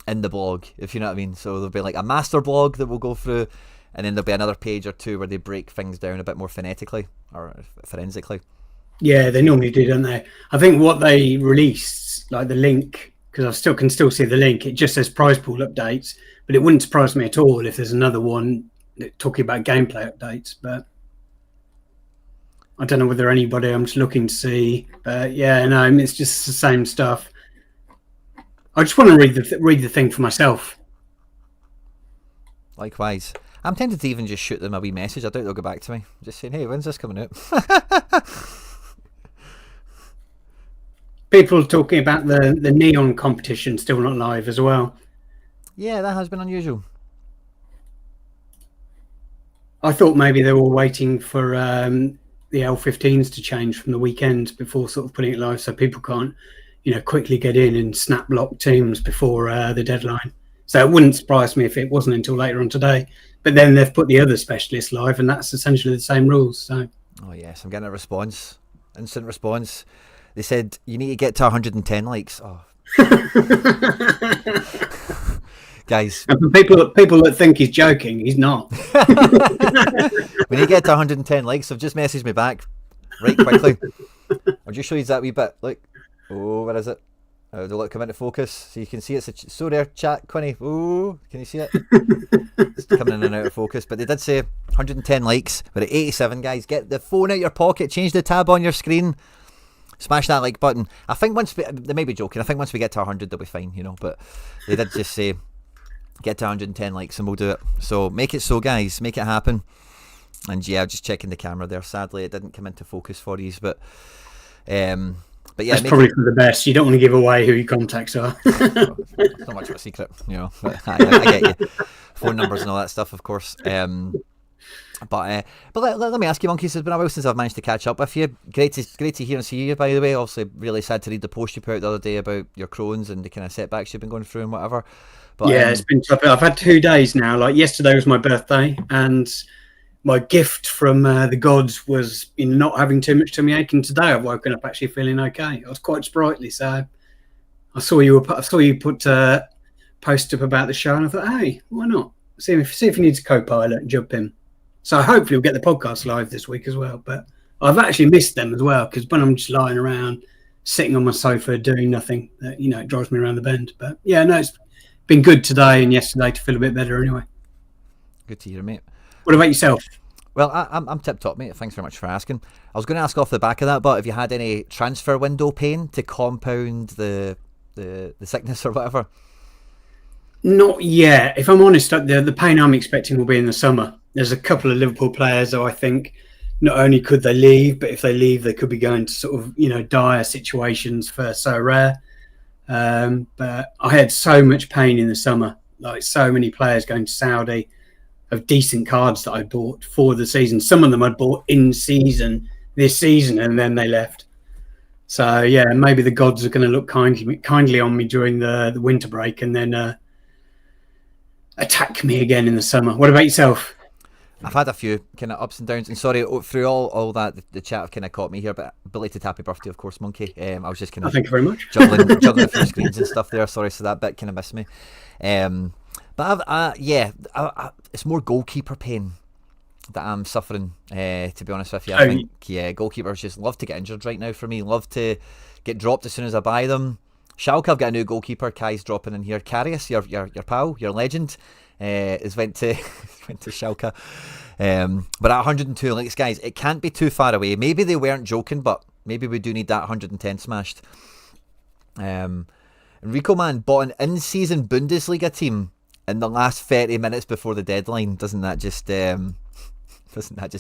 in the blog, if you know what I mean. So there'll be like a master blog that we'll go through, and then there'll be another page or two where they break things down a bit more phonetically or forensically. Yeah, they normally do, don't they? I think what they released, like the link, because I still can see the link, it just says prize pool updates, but it wouldn't surprise me at all if there's another one talking about gameplay updates. But I don't know whether anybody, I'm just looking to see. But yeah, no, it's just the same stuff. I just want to read the thing for myself. Likewise. I'm tempted to even just shoot them a wee message. I doubt they'll go back to me. Just saying, hey, when's this coming out? People talking about the neon competition still not live as well. Yeah, that has been unusual. I thought maybe they were waiting for the L15s to change from the weekend before sort of putting it live, so people can't, quickly get in and snap lock teams before the deadline. So it wouldn't surprise me if it wasn't until later on today. But then they've put the other specialists live, and that's essentially the same rules. So. Oh yes, I'm getting a response, instant response. They said you need to get to 110 likes. Oh. Guys, and for people that think he's joking, he's not. When you get to 110 likes, so just message me back right quickly. I'll just show you that wee bit. Look, oh, where is it? They'll come into focus so you can see it's so there. Chat, Quinny. Oh, can you see it? It's coming in and out of focus. But they did say 110 likes. We're at 87, guys. Get the phone out your pocket. Change the tab on your screen. Smash that like button. I think they may be joking. I think once we get to 100, they'll be fine. But they did just say get to 110 likes and we'll do it. So make it so, guys. Make it happen. And yeah, just checking the camera there. Sadly, it didn't come into focus for you, but yeah, that's probably for the best. You don't want to give away who your contacts are. It's not much of a secret, But I get you. Phone numbers and all that stuff, of course. But let me ask you, Monkey. It's been a while since I've managed to catch up with you. Great to hear and see you, by the way. Obviously, really sad to read the post you put out the other day about your Crohn's and the kind of setbacks you've been going through and whatever. But yeah, it's been tough. I've had 2 days now. Like yesterday was my birthday, and my gift from the gods was in not having too much tummy ache. And today I've woken up actually feeling okay. I was quite sprightly, so I saw you put a post up about the show, and I thought, hey, why not? See if he needs a co-pilot and jump in. So hopefully we'll get the podcast live this week as well. But I've actually missed them as well, because when I'm just lying around, sitting on my sofa doing nothing, it drives me around the bend. But yeah, no, it's been good today and yesterday to feel a bit better anyway. Good to hear, mate. What about yourself? Well, I'm tip-top, mate. Thanks very much for asking. I was going to ask off the back of that, but have you had any transfer window pain to compound the sickness or whatever? Not yet. If I'm honest, the pain I'm expecting will be in the summer. There's a couple of Liverpool players who I think not only could they leave, but if they leave, they could be going to sort of, dire situations for Sorare. But I had so much pain in the summer, like so many players going to Saudi. of decent cards that I bought for the season. Some of them I'd bought in season this season, and then they left. So yeah, maybe the gods are going to look kindly on me during the winter break, and then attack me again in the summer. What about yourself? I've had a few kind of ups and downs, and sorry, through all that, the chat have kind of caught me here, but belated happy birthday, of course, Monkey. I was just kind of thank you very much. juggling a few screens and stuff there, sorry, so that bit kind of missed me. But it's more goalkeeper pain that I'm suffering, to be honest with you. I think, goalkeepers just love to get injured right now for me, love to get dropped as soon as I buy them. Schalke have got a new goalkeeper, Kai's dropping in here. Karius, your pal, your legend, is went to Schalke. But at 102 links, guys, it can't be too far away. Maybe they weren't joking, but maybe we do need that 110 smashed. Rico Man bought an in-season Bundesliga team in the last 30 minutes before the deadline. Doesn't that just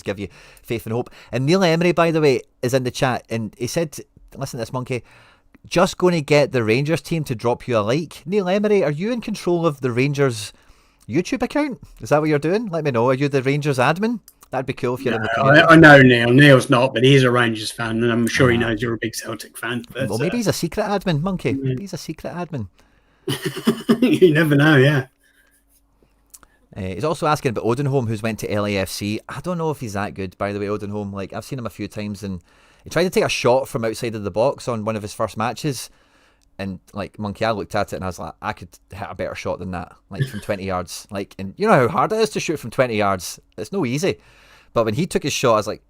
give you faith and hope? And Neil Emery, by the way, is in the chat, and he said, listen to this, Monkey, just going to get the Rangers team to drop you a like. Neil Emery, are you in control of the Rangers YouTube account? Is that what you're doing? Let me know. Are you the Rangers admin? That'd be cool if you're in the community. I know Neil. Neil's not, but he's a Rangers fan, and I'm sure he knows you're a big Celtic fan. But, well, maybe he's a secret admin, Monkey. Maybe he's a secret admin. You never know, yeah. He's also asking about Odenholm, who's went to LAFC. I don't know if he's that good, by the way, Odenholm. Like, I've seen him a few times, and he tried to take a shot from outside of the box on one of his first matches. And, like, Monkey, I looked at it and I was like, I could hit a better shot than that, like, from 20 yards. Like, and you know how hard it is to shoot from 20 yards? It's no easy. But when he took his shot, I was like,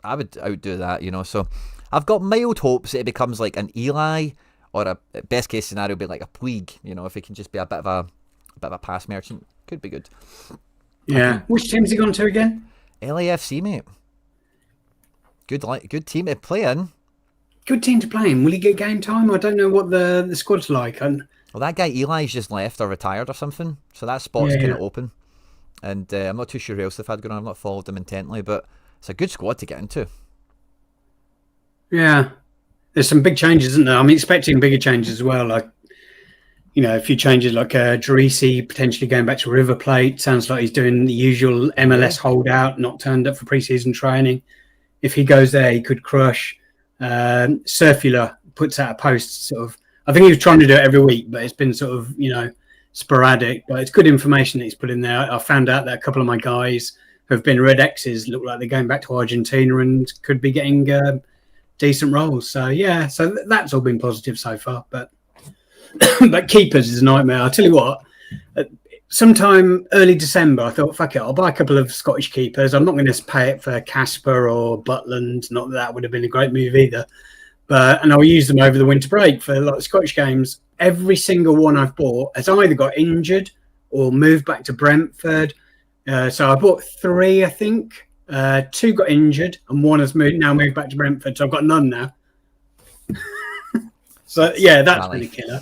I would outdo that, you know. So I've got mild hopes that it becomes like an Eli, or a best case scenario be like a Puig, you know, if it can just be a bit of a pass merchant. Could be good. Yeah. Which team's he gone to again? LAFC, mate. Good team to play in. Good team to play in. Will he get game time? I don't know what the squad's like. Well, that guy Eli's just left or retired or something, so that spot's kind of open. And I'm not too sure who else they've had going on. I've not followed them intently, but it's a good squad to get into. Yeah. There's some big changes, isn't there? I'm expecting bigger changes as well. Like, you know, a few changes like Drisi potentially going back to River Plate. Sounds like he's doing the usual MLS holdout, not turned up for pre-season training. If he goes there, he could crush. Surfula puts out a post sort of, I think he was trying to do it every week, but it's been sort of, you know, sporadic, but it's good information that he's put in there. I found out that a couple of my guys who have been Red X's look like they're going back to Argentina and could be getting decent roles. So yeah, so that's all been positive so far. But but keepers is a nightmare. I'll tell you what, sometime early December, I thought, fuck it, I'll buy a couple of Scottish keepers. I'm not going to pay it for Casper or Butland. Not that would have been a great move either. And I'll use them over the winter break for like Scottish games. Every single one I've bought has either got injured or moved back to Brentford. So I bought 3, I think. 2 got injured and 1 has now moved back to Brentford. So I've got none now. So yeah, that's been a killer.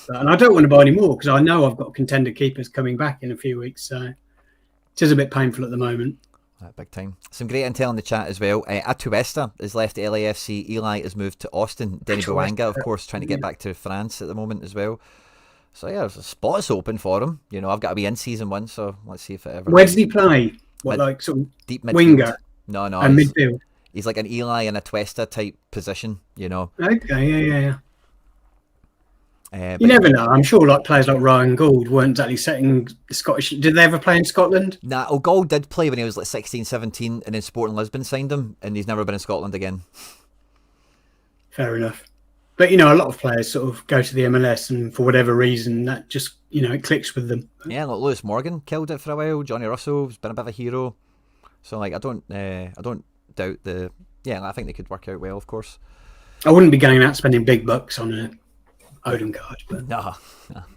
And I don't want to buy any more because I know I've got contender keepers coming back in a few weeks. So it is a bit painful at the moment. Big time. Some great intel in the chat as well. Atuesta has left LAFC. Eli has moved to Austin. Denny Bouanga, of course, trying to get back to France at the moment as well. So yeah, there's a spot is open for him. You know, I've got to be in season 1, so let's see if it ever. Where does he play? What, like sort of deep midfield? Winger? No. And midfield. He's like an Eli and Atuesta type position. You know. Okay, yeah. You But never know. I'm sure like players like Ryan Gould weren't exactly setting the Scottish. Did they ever play in Scotland? Nah, Gould did play when he was like 16, 17, and then Sporting Lisbon signed him, and he's never been in Scotland again. Fair enough. But, you know, a lot of players sort of go to the MLS and for whatever reason that just, you know, it clicks with them. Yeah, like Lewis Morgan killed it for a while. Johnny Russell's been a bit of a hero. So, like, I don't doubt the... Yeah, I think they could work out well, of course. I wouldn't be going out spending big bucks on a Odin card, but nah,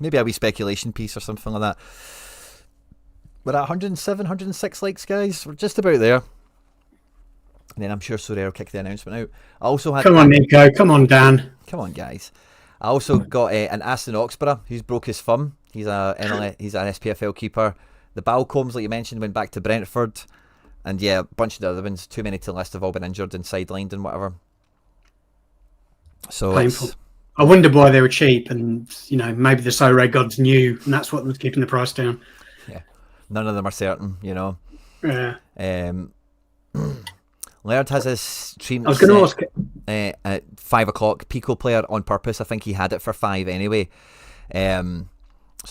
maybe a wee speculation piece or something like that. We're at 107, 106 likes, guys. We're just about there. And then I'm sure Sorare will kick the announcement out. I also had... Come on, Nico. Come on, Dan. Come on, guys. I also got an Aston Oxborough who's broke his thumb. He's an SPFL keeper. The Balcombs, like you mentioned, went back to Brentford. And yeah, a bunch of the other ones, too many to list, have all been injured and sidelined and whatever. So painful. I wonder why they were cheap, and you know maybe the Sorare gods knew, and that's what was keeping the price down. Yeah, None of them are certain, you know. Yeah. Laird has his stream I was going to ask. at 5 o'clock. Pico player on purpose. I think he had it for 5 anyway. So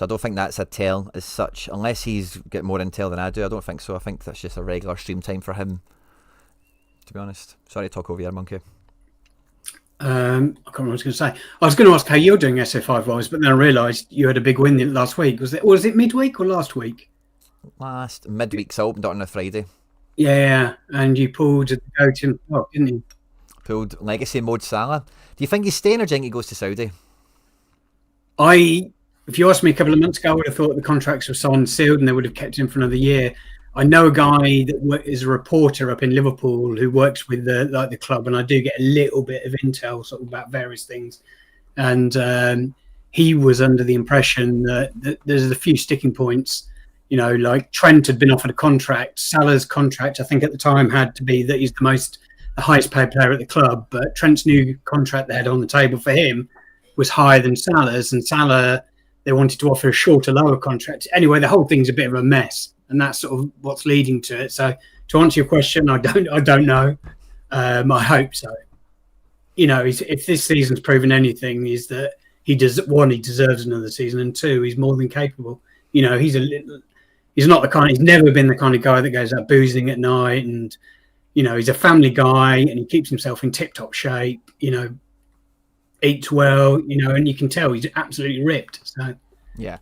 I don't think that's a tell as such, unless he's got more intel than I do. I don't think so. I think that's just a regular stream time for him, to be honest. Sorry to talk over your monkey. I can't remember what I was going to say. I was going to ask how you're doing SO5-wise, but then I realised you had a big win last week. Was it midweek or last week? Last midweek, so I opened it on a Friday. Yeah, and you pulled a goat in, didn't you? Pulled Legacy Mode Salah. Do you think he's staying or do you think he goes to Saudi? If you asked me a couple of months ago, I would have thought the contracts were signed and sealed and they would have kept him for another year. I know a guy that is a reporter up in Liverpool who works with the club, and I do get a little bit of intel sort of about various things. And he was under the impression that there's a few sticking points. You know, like Trent had been offered a contract. Salah's contract, I think at the time, had to be that he's the highest paid player at the club. But Trent's new contract they had on the table for him was higher than Salah's, and Salah, they wanted to offer a shorter, lower contract. Anyway, the whole thing's a bit of a mess, and that's sort of what's leading to it. So to answer your question, I don't know. I hope so. You know, if this season's proven anything, is that he deserves another season, and 2, he's more than capable. You know, he's never been the kind of guy that goes out boozing at night, and you know, he's a family guy and he keeps himself in tip-top shape. You know, eats well. You know, and you can tell he's absolutely ripped. So yeah,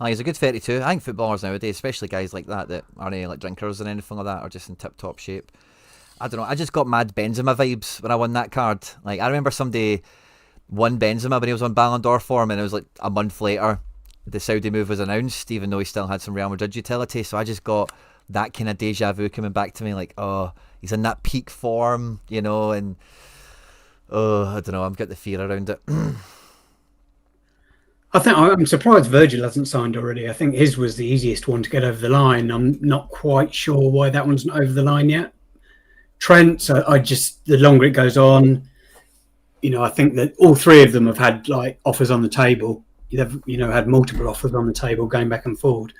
he's a good 32. I think footballers nowadays, especially guys like that aren't like drinkers or anything like that, are just in tip-top shape. I don't know. I just got mad Benzema vibes when I won that card. Like, I remember somebody won Benzema when he was on Ballon d'Or form, and it was like a month later the Saudi move was announced, even though he still had some Real Madrid utility. So I just got that kind of deja vu coming back to me, like, oh, he's in that peak form, you know, and I don't know, I've got the fear around it. I'm surprised Virgil hasn't signed already. I think his was the easiest one to get over the line. I'm not quite sure why that one's not over the line yet. Trent, the longer it goes on, you know, I think that all 3 of them have had like offers on the table. They've, you know, had multiple offers on the table going back and forward.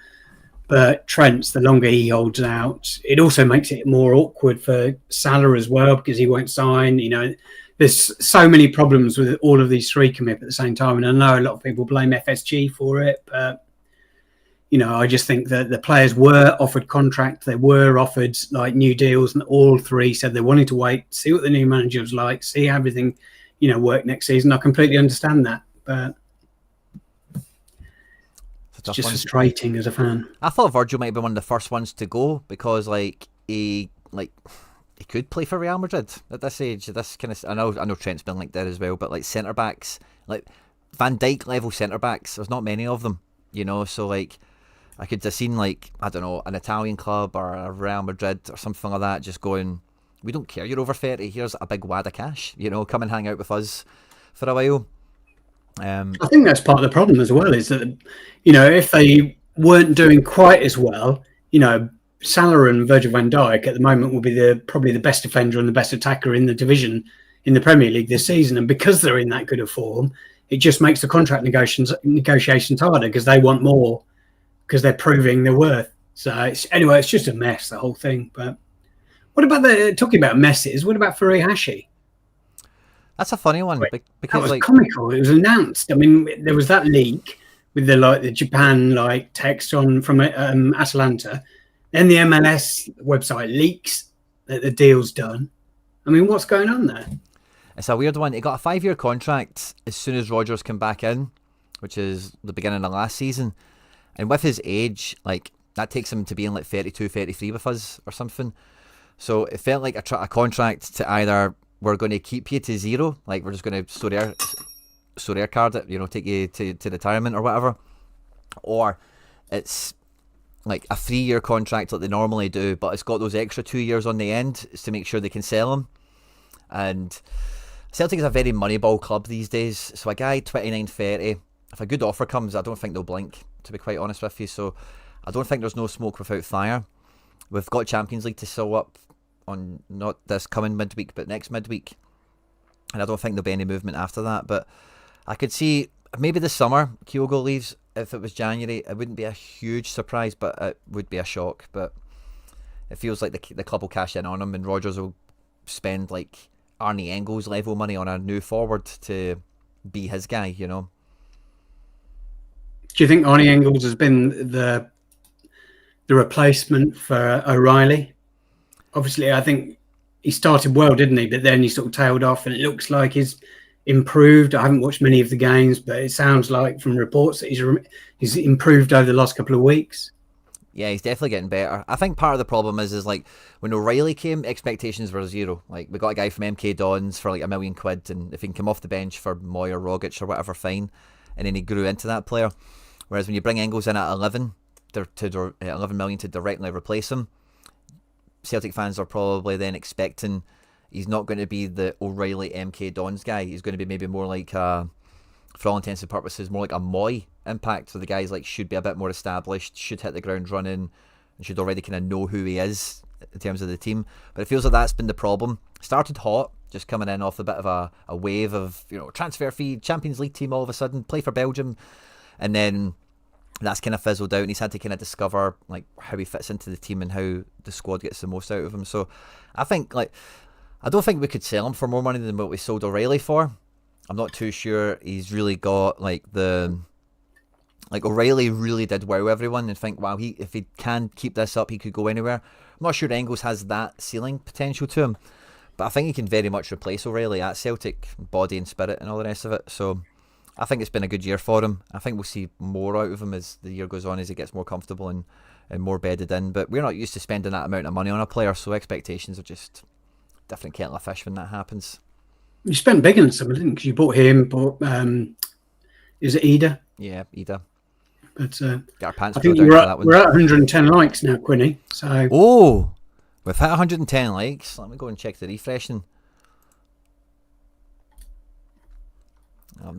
But Trent's, the longer he holds out, it also makes it more awkward for Salah as well, because he won't sign. You know, there's so many problems with all of these 3 coming up at the same time. And I know a lot of people blame FSG for it, but you know, I just think that the players were offered contract, they were offered like new deals, and all 3 said they wanted to wait, see what the new manager was like, see how everything, you know, work next season. I completely understand that, but it's just frustrating as a fan. I thought Virgil might be one of the first ones to go, because he could play for Real Madrid at this age. This kind of, I know Trent's been like that as well, but like centre backs, like Van Dijk level centre backs, there's not many of them, you know. So like, I could have seen, like, I don't know, an Italian club or a Real Madrid or something like that just going, we don't care, you're over 30, here's a big wad of cash, you know, come and hang out with us for a while. I think that's part of the problem as well, is that, you know, if they weren't doing quite as well, you know, Salah and Virgil van Dijk at the moment will be probably the best defender and the best attacker in the division in the Premier League this season. And because they're in that good a form, it just makes the contract negotiations harder, because they want more, because they're proving their worth. So it's just a mess, the whole thing. But what about talking about messes? What about Furihashi? That's a funny one, because that was comical. It was announced. I mean, there was that leak with the Japan text from Atalanta. Then the MLS website leaks that the deal's done. I mean, what's going on there? It's a weird one. He got a 5-year contract as soon as Rodgers came back in, which is the beginning of last season. And with his age, like, that takes him to being like 32, 33 with us or something. So it felt like a contract to either, we're going to keep you to 0, like we're just going to Sorare card it, you know, take you to retirement or whatever, or it's like a 3-year contract like they normally do, but it's got those extra 2 years on the end to make sure they can sell him. And Celtic is a very moneyball club these days, so a guy 29, 30, if a good offer comes, I don't think they'll blink, to be quite honest with you. So I don't think there's no smoke without fire. We've got Champions League to sew up on, not this coming midweek, but next midweek, and I don't think there'll be any movement after that. But I could see maybe this summer Kyogo leaves. if it was January, it wouldn't be a huge surprise, but it would be a shock. But it feels like the club will cash in on him, and Rodgers will spend like Arnie Engels level money on a new forward to be his guy, you know. Do you think Arnie Engels has been the replacement for O'Reilly? Obviously, I think he started well, didn't he? But then he sort of tailed off, and it looks like he's improved. I haven't watched many of the games, but it sounds like from reports that he's improved over the last couple of weeks. Yeah, he's definitely getting better. I think part of the problem is like when O'Reilly came, expectations were zero. Like we got a guy from MK Dons for like £1 million, and if he can come off the bench for Moy or Rogic or whatever, fine. And then he grew into that player. Whereas when you bring Engels in at 11 million to directly replace him, Celtic fans are probably then expecting he's not going to be the O'Reilly MK Dons guy. He's going to be maybe more like, for all intents and purposes, more like a Moy impact. So the guys like should be a bit more established, should hit the ground running, and should already kind of know who he is in terms of the team. But it feels like that's been the problem. Started hot, just coming in off a bit of a wave of, you know, transfer fee, Champions League team all of a sudden, play for Belgium, and then that's kind of fizzled out, and he's had to kind of discover like how he fits into the team and how the squad gets the most out of him. So I think I don't think we could sell him for more money than what we sold O'Reilly for. I'm not too sure he's really got O'Reilly really did wow everyone and think, wow, if he can keep this up, he could go anywhere. I'm not sure Engels has that ceiling potential to him, but I think he can very much replace O'Reilly at Celtic, body and spirit and all the rest of it. So I think it's been a good year for him. I think we'll see more out of him as the year goes on, as he gets more comfortable and more bedded in. But we're not used to spending that amount of money on a player, so expectations are just different kettle of fish when that happens. You spent big on something, didn't you? Because you bought him, is it Ida? Yeah, Ida. But got our pants I think pulled down for that one. we're at 110 likes now, Quinny. So we've hit 110 likes. Let me go and check the refreshing.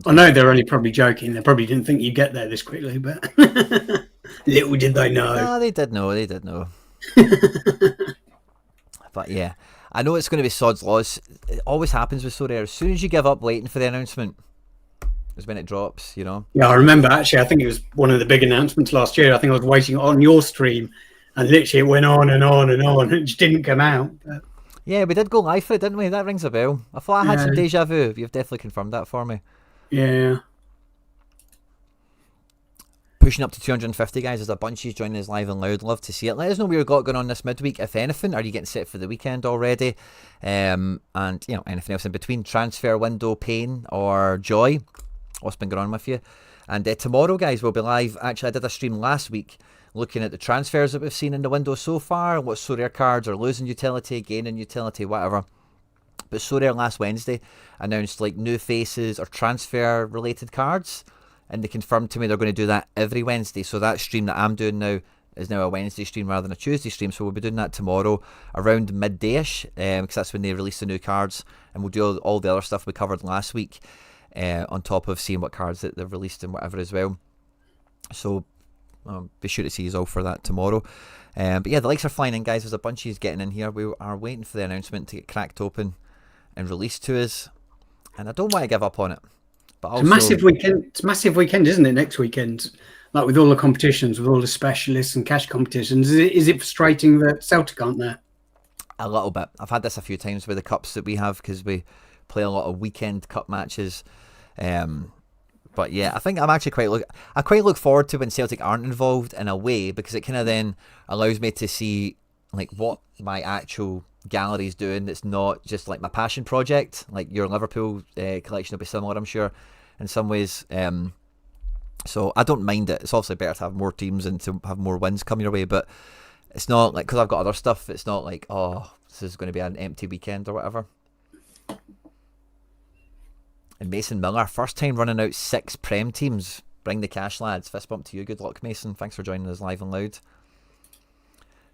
I know they're only probably joking. They probably didn't think you'd get there this quickly, but little did they know. No, they did know. But yeah, I know it's going to be sod's laws. It always happens with Sorare. As soon as you give up waiting for the announcement is when it drops, you know. Yeah, I remember actually. I think it was one of the big announcements last year. I think I was waiting on your stream, and literally it went on and on and on. And it just didn't come out. But yeah, we did go live for it, didn't we? That rings a bell. I thought I had some deja vu. You've definitely confirmed that for me. Yeah. Pushing up to 250, guys. There's a bunch of you joining us live and loud. Love to see it. Let us know what you've got going on this midweek, if anything. Are you getting set for the weekend already? And, you know, anything else in between? Transfer window pain or joy? What's been going on with you? And tomorrow, guys, we'll be live. Actually, I did a stream last week looking at the transfers that we've seen in the window so far, what Sorare cards are losing utility, gaining utility, whatever. But Sorare last Wednesday announced like new faces or transfer related cards, and they confirmed to me they're going to do that every Wednesday. So that stream that I'm doing now is now a Wednesday stream rather than a Tuesday stream. So we'll be doing that tomorrow around midday-ish, because that's when they release the new cards, and we'll do all the other stuff we covered last week, on top of seeing what cards that they've released and whatever as well. So be sure to see you all for that tomorrow. But yeah, the likes are flying in, guys. There's a bunch of you getting in here. We are waiting for the announcement to get cracked open and released to us, and I don't want to give up on it. But also, it's a massive weekend. It's a massive weekend, isn't it? Next weekend, like with all the competitions, with all the specialists and cash competitions. Is it frustrating that Celtic aren't there? A little bit. I've had this a few times with the cups that we have, because we play a lot of weekend cup matches. But yeah, I think I'm actually I quite look forward to when Celtic aren't involved in a way, because it kind of then allows me to see like what my actual gallery is doing. That's not just like my passion project. Like your Liverpool collection will be similar, I'm sure, in some ways. So I don't mind it. It's obviously better to have more teams and to have more wins come your way, but it's not like, because I've got other stuff, it's not like, oh, this is going to be an empty weekend or whatever. And Mason Miller, first time running out 6 Prem teams. Bring the cash, lads. Fist bump to you. Good luck, Mason. Thanks for joining us live and loud.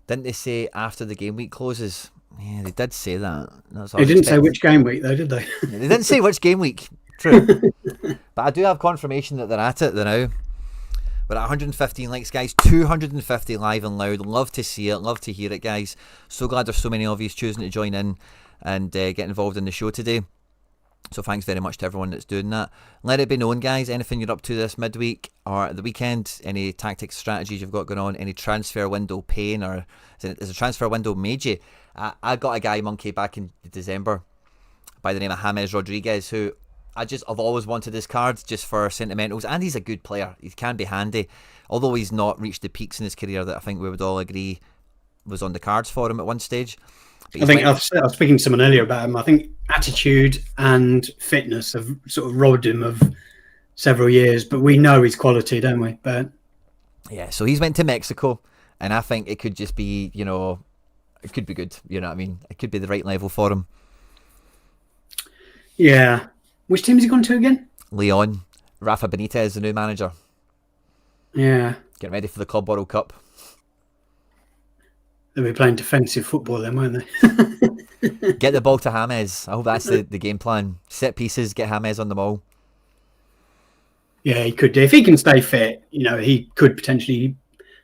Didn't they say after the game week closes? Yeah, they did say that. They didn't say which game week, though, did they? They didn't say which game week. True. But I do have confirmation that they're at it now. We're at 115 likes, guys. 250 live and loud. Love to see it. Love to hear it, guys. So glad there's so many of you choosing to join in and get involved in the show today. So thanks very much to everyone that's doing that. Let it be known, guys, anything you're up to this midweek or at the weekend, any tactics, strategies you've got going on, any transfer window pain, or is a transfer window made you? I got a guy, Monkey, back in December by the name of James Rodriguez, who I've always wanted his card just for sentimentals, and he's a good player. He can be handy, although he's not reached the peaks in his career that I think we would all agree was on the cards for him at one stage. I think I was speaking to someone earlier about him. I think attitude and fitness have sort of robbed him of several years, but we know his quality, don't we? But yeah, so he's went to Mexico, and I think it could just be, it could be good. You know what I mean? It could be the right level for him. Yeah. Which team has he gone to again? Leon. Rafa Benitez, the new manager. Yeah. Getting ready for the Club World Cup. They'll be playing defensive football then, won't they? Get the ball to James. I hope that's the game plan. Set pieces, get James on the ball. Yeah, he could do. If he can stay fit, he could potentially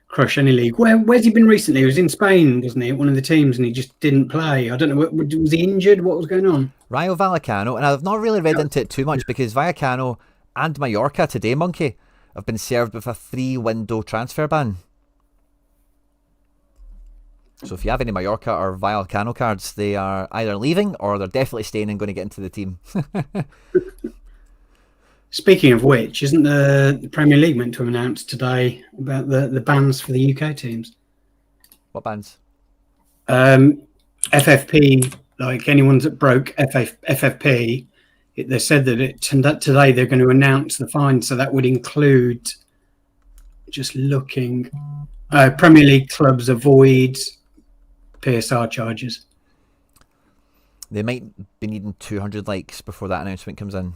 crush any league. Where's he been recently? He was in Spain, wasn't he, at one of the teams, and he just didn't play. I don't know. Was he injured? What was going on? Rayo Vallecano, and I've not really read into it too much because Vallecano and Mallorca today, Monkey, have been served with a 3-window transfer ban. So if you have any Mallorca or Vallecano cards, they are either leaving or they're definitely staying and going to get into the team. Speaking of which, isn't the Premier League meant to have announced today about the bans for the UK teams? What bans? FFP, like anyone that broke FFP, they said that today they're going to announce the fine, so that would include, just looking, Premier League clubs avoid PSR charges. They might be needing 200 likes before that announcement comes in.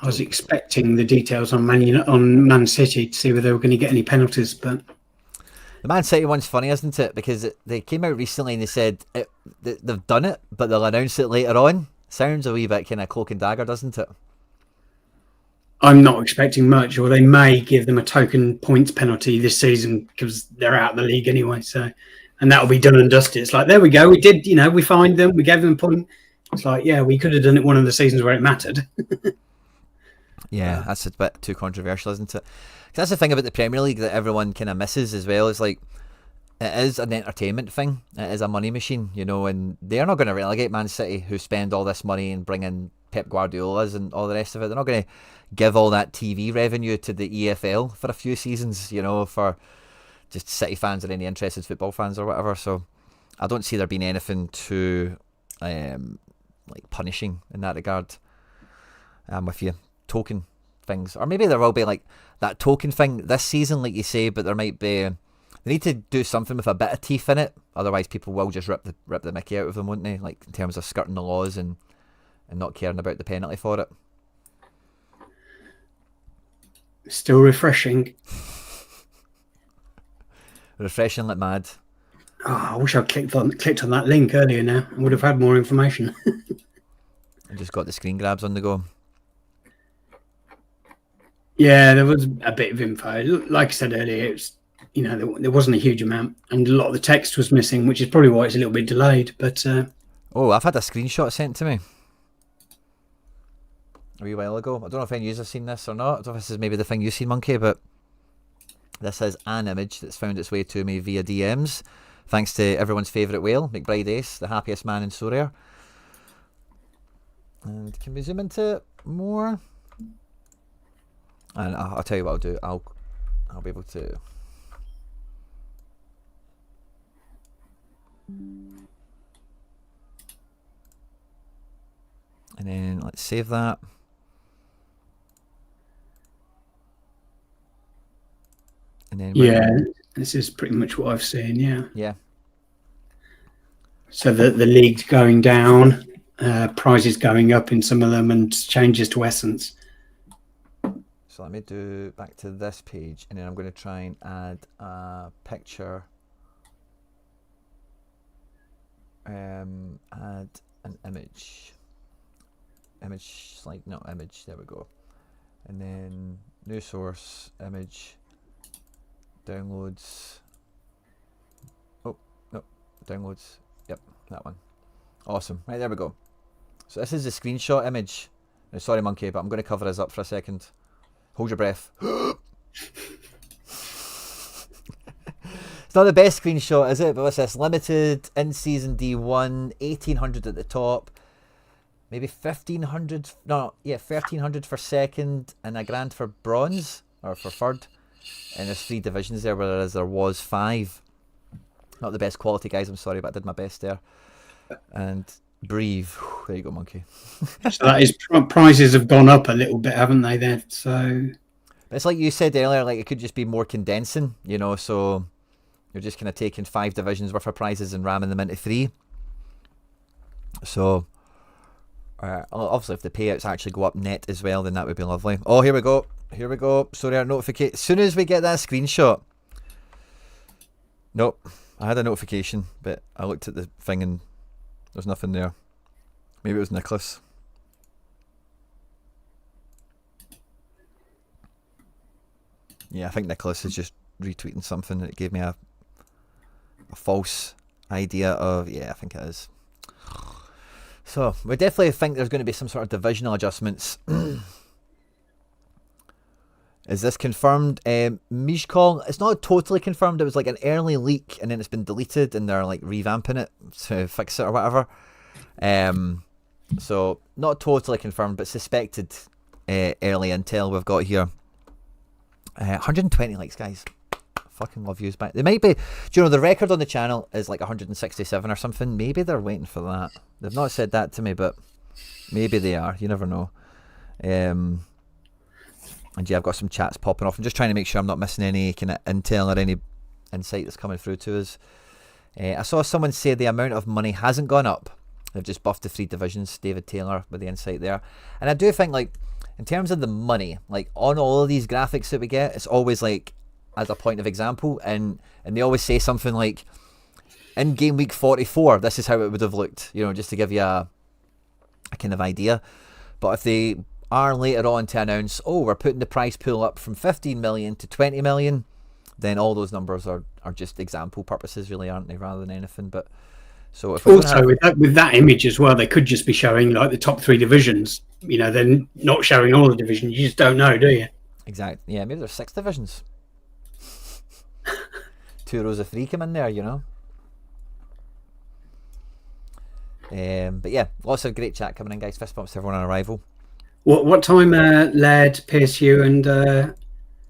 I was expecting the details on Man City to see whether they were going to get any penalties, but the Man City one's funny, isn't it? Because they came out recently and they said they've done it, but they'll announce it later on. Sounds a wee bit kind of cloak and dagger, doesn't it? I'm not expecting much, or they may give them a token points penalty this season because they're out of the league anyway. So, and that'll be done and dusted. It's like, there we go. We did, we fined them. We gave them a point. It's like, yeah, we could have done it one of the seasons where it mattered. Yeah, that's a bit too controversial, isn't it? That's the thing about the Premier League that everyone kind of misses as well. It's like, it is an entertainment thing. It is a money machine, and they're not going to relegate Man City, who spend all this money and bring in Pep Guardiola's and all the rest of it. They're not going to give all that TV revenue to the EFL for a few seasons, for just City fans or any interested football fans or whatever. So I don't see there being anything too like punishing in that regard. With you. Token things, or maybe there will be like that token thing this season, like you say, but there might be, they need to do something with a bit of teeth in it, otherwise people will just rip the mickey out of them, won't they, like in terms of skirting the laws and not caring about the penalty for it. Still refreshing. Refreshing like mad. I wish I'd clicked on that link earlier. Now I would have had more information. I just got the screen grabs on the go. Yeah, there was a bit of info. Like I said earlier, it's there wasn't a huge amount, and a lot of the text was missing, which is probably why it's a little bit delayed. But I've had a screenshot sent to me a wee while ago. I don't know if any of you have seen this or not. I don't know if this is maybe the thing you've seen, Monkey, but this is an image that's found its way to me via DMs, thanks to everyone's favourite whale, McBride Ace, the happiest man in Sorare. And can we zoom into it more? And I'll tell you what I'll do. I'll be able to. And then let's save that. And then this is pretty much what I've seen. Yeah. So the league's going down, prizes going up in some of them, and changes to Essence. So let me do back to this page, and then I'm going to try and add a picture. Add an image. Image slide, no, image, there we go. And then new source, image, downloads. Oh, no, Downloads. Yep, that one. Awesome. Right, there we go. So this is the screenshot image. Sorry, Monkey, but I'm going to cover this up for a second. Hold your breath. It's not the best screenshot, is it? But what's this? Limited, in-season D1, 1,800 at the top. Maybe 1,500, no, yeah, 1,300 for second and a grand for bronze, or for third. And there's 3 divisions there, whereas there was 5. Not the best quality, guys, I'm sorry, but I did my best there. And breathe. There you go, Monkey. So that is, prices have gone up a little bit, haven't they, then? So... But it's like you said earlier, like it could just be more condensing, you know, so you're just kind of taking 5 divisions worth of prizes and ramming them into 3. So... obviously, if the payouts actually go up net as well, then that would be lovely. Oh, here we go. Here we go. Sorry, our notification. As soon as we get that screenshot. Nope. I had a notification, but I looked at the thing and there's nothing there. Maybe it was Nicholas. Yeah, I think Nicholas is just retweeting something that gave me a false idea of... Yeah, I think it is. So, we definitely think there's going to be some sort of divisional adjustments. Is this confirmed? Mishkol, it's not totally confirmed. It was like an early leak and then it's been deleted and they're like revamping it to fix it or whatever. So, not totally confirmed, but suspected early intel we've got here. 120 likes, guys. Fucking love yous back. They might be, do you know, the record on the channel is like 167 or something. Maybe they're waiting for that. They've not said that to me, but maybe they are. You never know. And yeah, I've got some chats popping off. I'm just trying to make sure I'm not missing any kind of intel or any insight that's coming through to us. I saw someone say the amount of money hasn't gone up. They've just buffed the 3 divisions. David Taylor with the insight there. And I do think, like, in terms of the money, like on all of these graphics that we get, it's always like as a point of example, and they always say something like, in game week 44, this is how it would have looked, you know, just to give you a kind of idea. But if they are later on to announce, oh, we're putting the prize pool up from 15 million to 20 million, then all those numbers are just example purposes, really, aren't they, rather than anything. But so if also with that image as well, they could just be showing like the top 3 divisions. You know, they're not showing all the divisions. You just don't know, do you? Exactly. Yeah, maybe there's 6 divisions. 2 rows of 3 come in there, you know. But yeah, lots of great chat coming in, guys. Fist bumps to everyone on arrival. What time led PSU and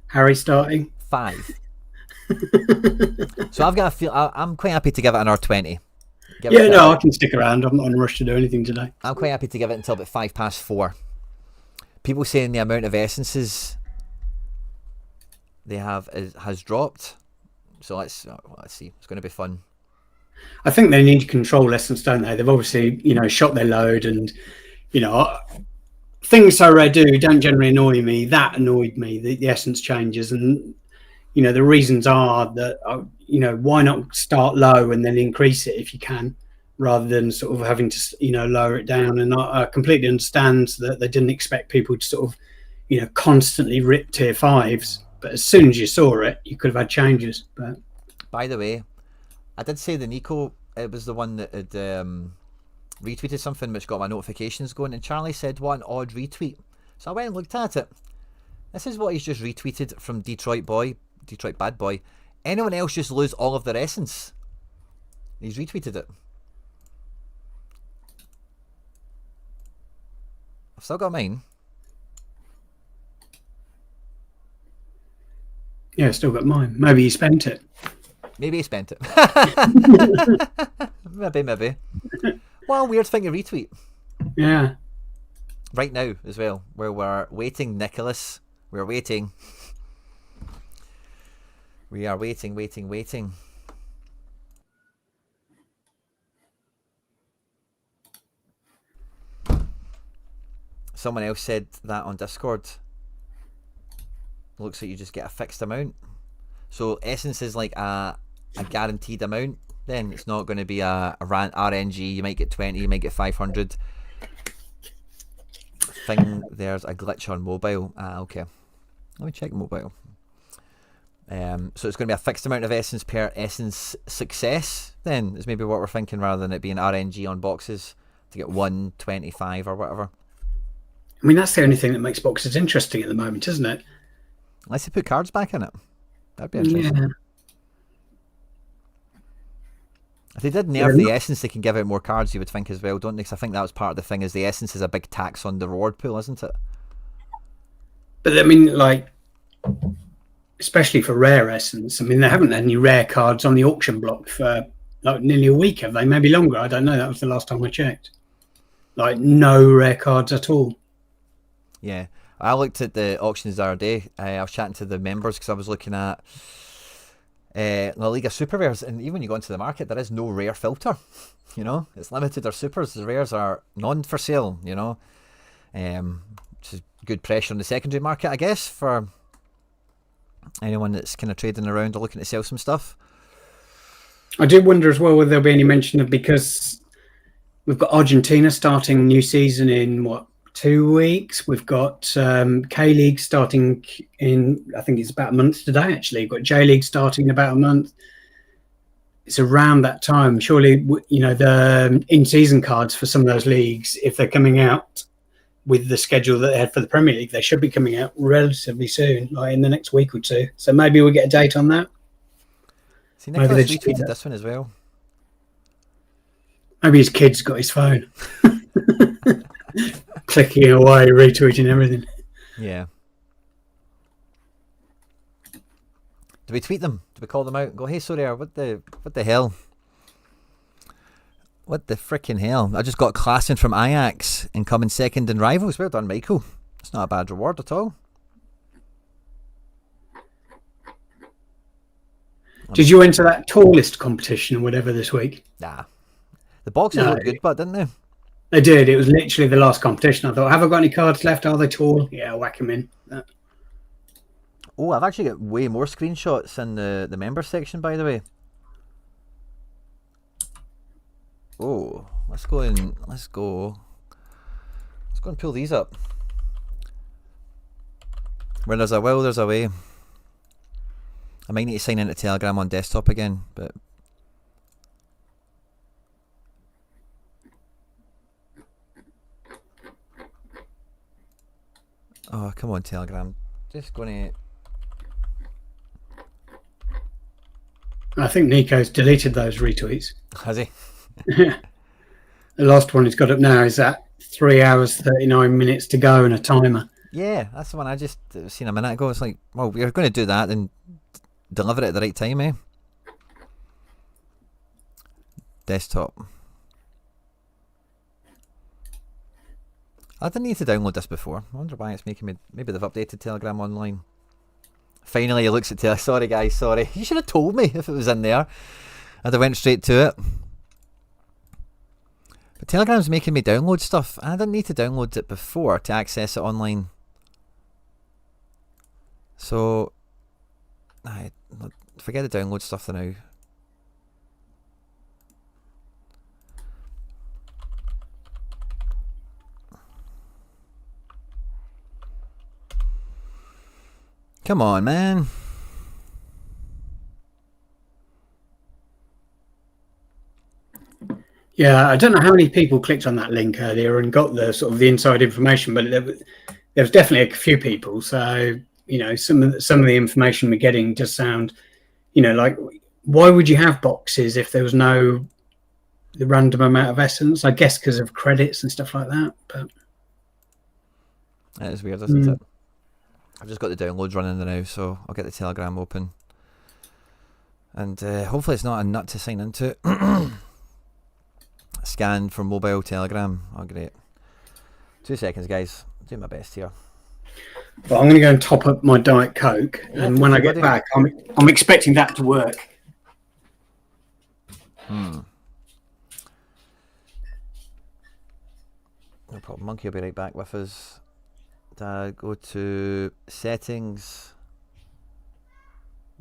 Harry starting? 5. So I've got a feel. I'm quite happy to give it an R20. Yeah, no, I can stick around. I'm not in a rush to do anything today. I'm quite happy to give it until about 4:05. People saying the amount of essences they have has dropped. So let's see. It's going to be fun. I think they need to control essence, don't they? They've obviously, you know, shot their load, and you know, things Sorare do don't generally annoy me. That annoyed me. The essence changes, and you know, the reasons are that you know, why not start low and then increase it if you can, rather than sort of having to, you know, lower it down. And I completely understand that they didn't expect people to sort of, you know, constantly rip tier 5s. But as soon as you saw it, you could have had changes. But by the way, I did say the Nico, it was the one that had retweeted something which got my notifications going, and Charlie said, what an odd retweet. So I went and looked at it. This is what he's just retweeted from Detroit Bad Boy. Anyone else just lose all of their essence? He's retweeted it. I've still got mine. Yeah, still got mine. Maybe he spent it. Maybe he spent it. Maybe. What a weird thing to retweet. Yeah. Right now as well, where we're waiting, Nicholas. We're waiting. We are waiting. Someone else said that on Discord. Looks like you just get a fixed amount. So essence is like a guaranteed amount. Then it's not going to be a RNG. You might get 20, you might get 500. There's a glitch on mobile. Okay. Let me check mobile. So it's going to be a fixed amount of essence per essence success. then is maybe what we're thinking, rather than it being RNG on boxes to get 125 or whatever. I mean, that's the only thing that makes boxes interesting at the moment, isn't it? Unless they put cards back in it. That'd be interesting. Yeah. If they did nerf the essence, they can give out more cards, you would think, as well, don't they? Because I think that was part of the thing, is the essence is a big tax on the reward pool, isn't it? But I mean, like, especially for rare essence, I mean, they haven't had any rare cards on the auction block for like nearly a week, have they? Maybe longer. I don't know. That was the last time I checked. Like, no rare cards at all. Yeah. I looked at the auctions the other day. I was chatting to the members because I was looking at La Liga Super Rares, and even when you go into the market, there is no rare filter. You know, it's limited or supers. The rares are none for sale. You know, which is good pressure on the secondary market, I guess, for anyone that's kind of trading around or looking to sell some stuff. I do wonder as well whether there'll be any mention of, because we've got Argentina starting new season in 2 weeks. We've got K-League starting in, I think it's about a month today, actually. We've got J-League starting in about a month. It's around that time. Surely, you know, the in-season cards for some of those leagues, if they're coming out with the schedule that they had for the Premier League, they should be coming out relatively soon, like in the next week or two. So maybe we'll get a date on that. See, Nicholas retweeted this one as well. Maybe his kid's got his phone. Clicking away, retweeting everything. Yeah. Do we tweet them? Do we call them out and go, hey, Sorare, what the hell? What the frickin' hell? I just got classing from Ajax and coming second in Rivals. Well done, Michael. It's not a bad reward at all. Did you enter that tallest competition or whatever this week? Nah. The boxes looked good, but didn't they? They did. It was literally the last competition. I thought, have I got any cards left? Are they tall? Yeah, I'll whack them in. Oh, I've actually got way more screenshots in the members section, by the way. Oh, let's go and pull these up. Where there's a will, there's a way. I might need to sign into Telegram on desktop again, but oh, come on, Telegram. Just gonna. I think Nico's deleted those retweets. Has he? The last one he's got up now is at 3 hours 39 minutes to go and a timer. Yeah, that's the one I just seen a minute ago. It's like, well, we're going to do that and deliver it at the right time, eh? Desktop. I didn't need to download this before. I wonder why it's making me. Maybe they've updated Telegram Online. Finally, he looks at Telegram. Sorry, guys. Sorry. You should have told me if it was in there. I'd have went straight to it. But Telegram's making me download stuff. I didn't need to download it before to access it online. So, forget the download stuff for now. Come on, man. Yeah, I don't know how many people clicked on that link earlier and got the sort of the inside information, but there was definitely a few people. So, you know, some of the information we're getting does sound, you know, like, why would you have boxes if there was no the random amount of essence? I guess because of credits and stuff like that. But that is weird, isn't it? I've just got the downloads running now, so I'll get the Telegram open. And hopefully it's not a nut to sign into. Scan for mobile Telegram. Oh, great. 2 seconds, guys. I'm doing my best here. Well, I'm going to go and top up my Diet Coke, and when I get back, I'm expecting that to work. No problem. Monkey will be right back with us. Go to settings,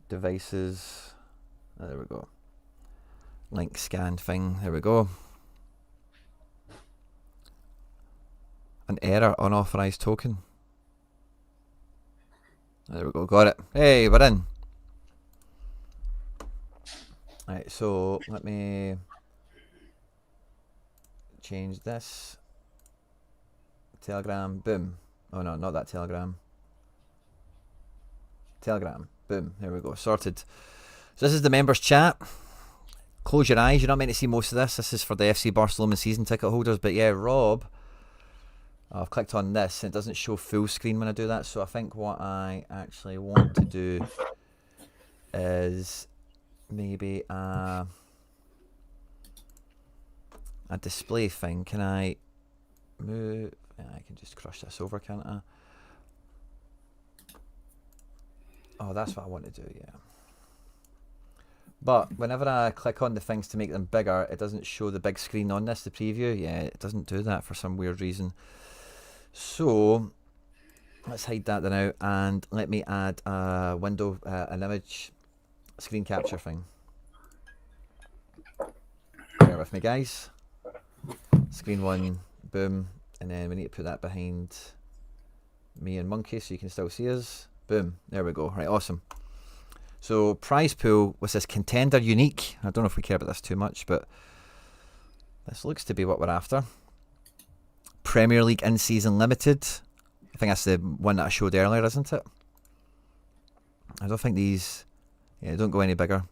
devices. Oh, there we go. Link scan thing. There we go. An error, unauthorized token. There we go. Got it. Hey, we're in. Right, so let me change this. Telegram, boom. Oh no, not that Telegram. Telegram, boom. There we go, sorted. So this is the members chat. Close your eyes, you're not meant to see most of this. This is for the FC Barcelona season ticket holders. But yeah, Rob, I've clicked on this and it doesn't show full screen when I do that. So I think what I actually want to do is maybe a display thing. Can I move? Yeah, I can just crush this over, can't I? Oh, that's what I want to do, yeah. But whenever I click on the things to make them bigger, it doesn't show the big screen on this, the preview. Yeah, it doesn't do that for some weird reason. So let's hide that then out and let me add a window, an image screen capture thing. Bear with me, guys. Screen one, boom. And then we need to put that behind me and Monkey so you can still see us. Boom, there we go. Right, awesome. So prize pool was this Contender Unique. I don't know if we care about this too much, but this looks to be what we're after. Premier League in-season limited. I think that's the one that I showed earlier, isn't it? I don't think these... Yeah, don't go any bigger.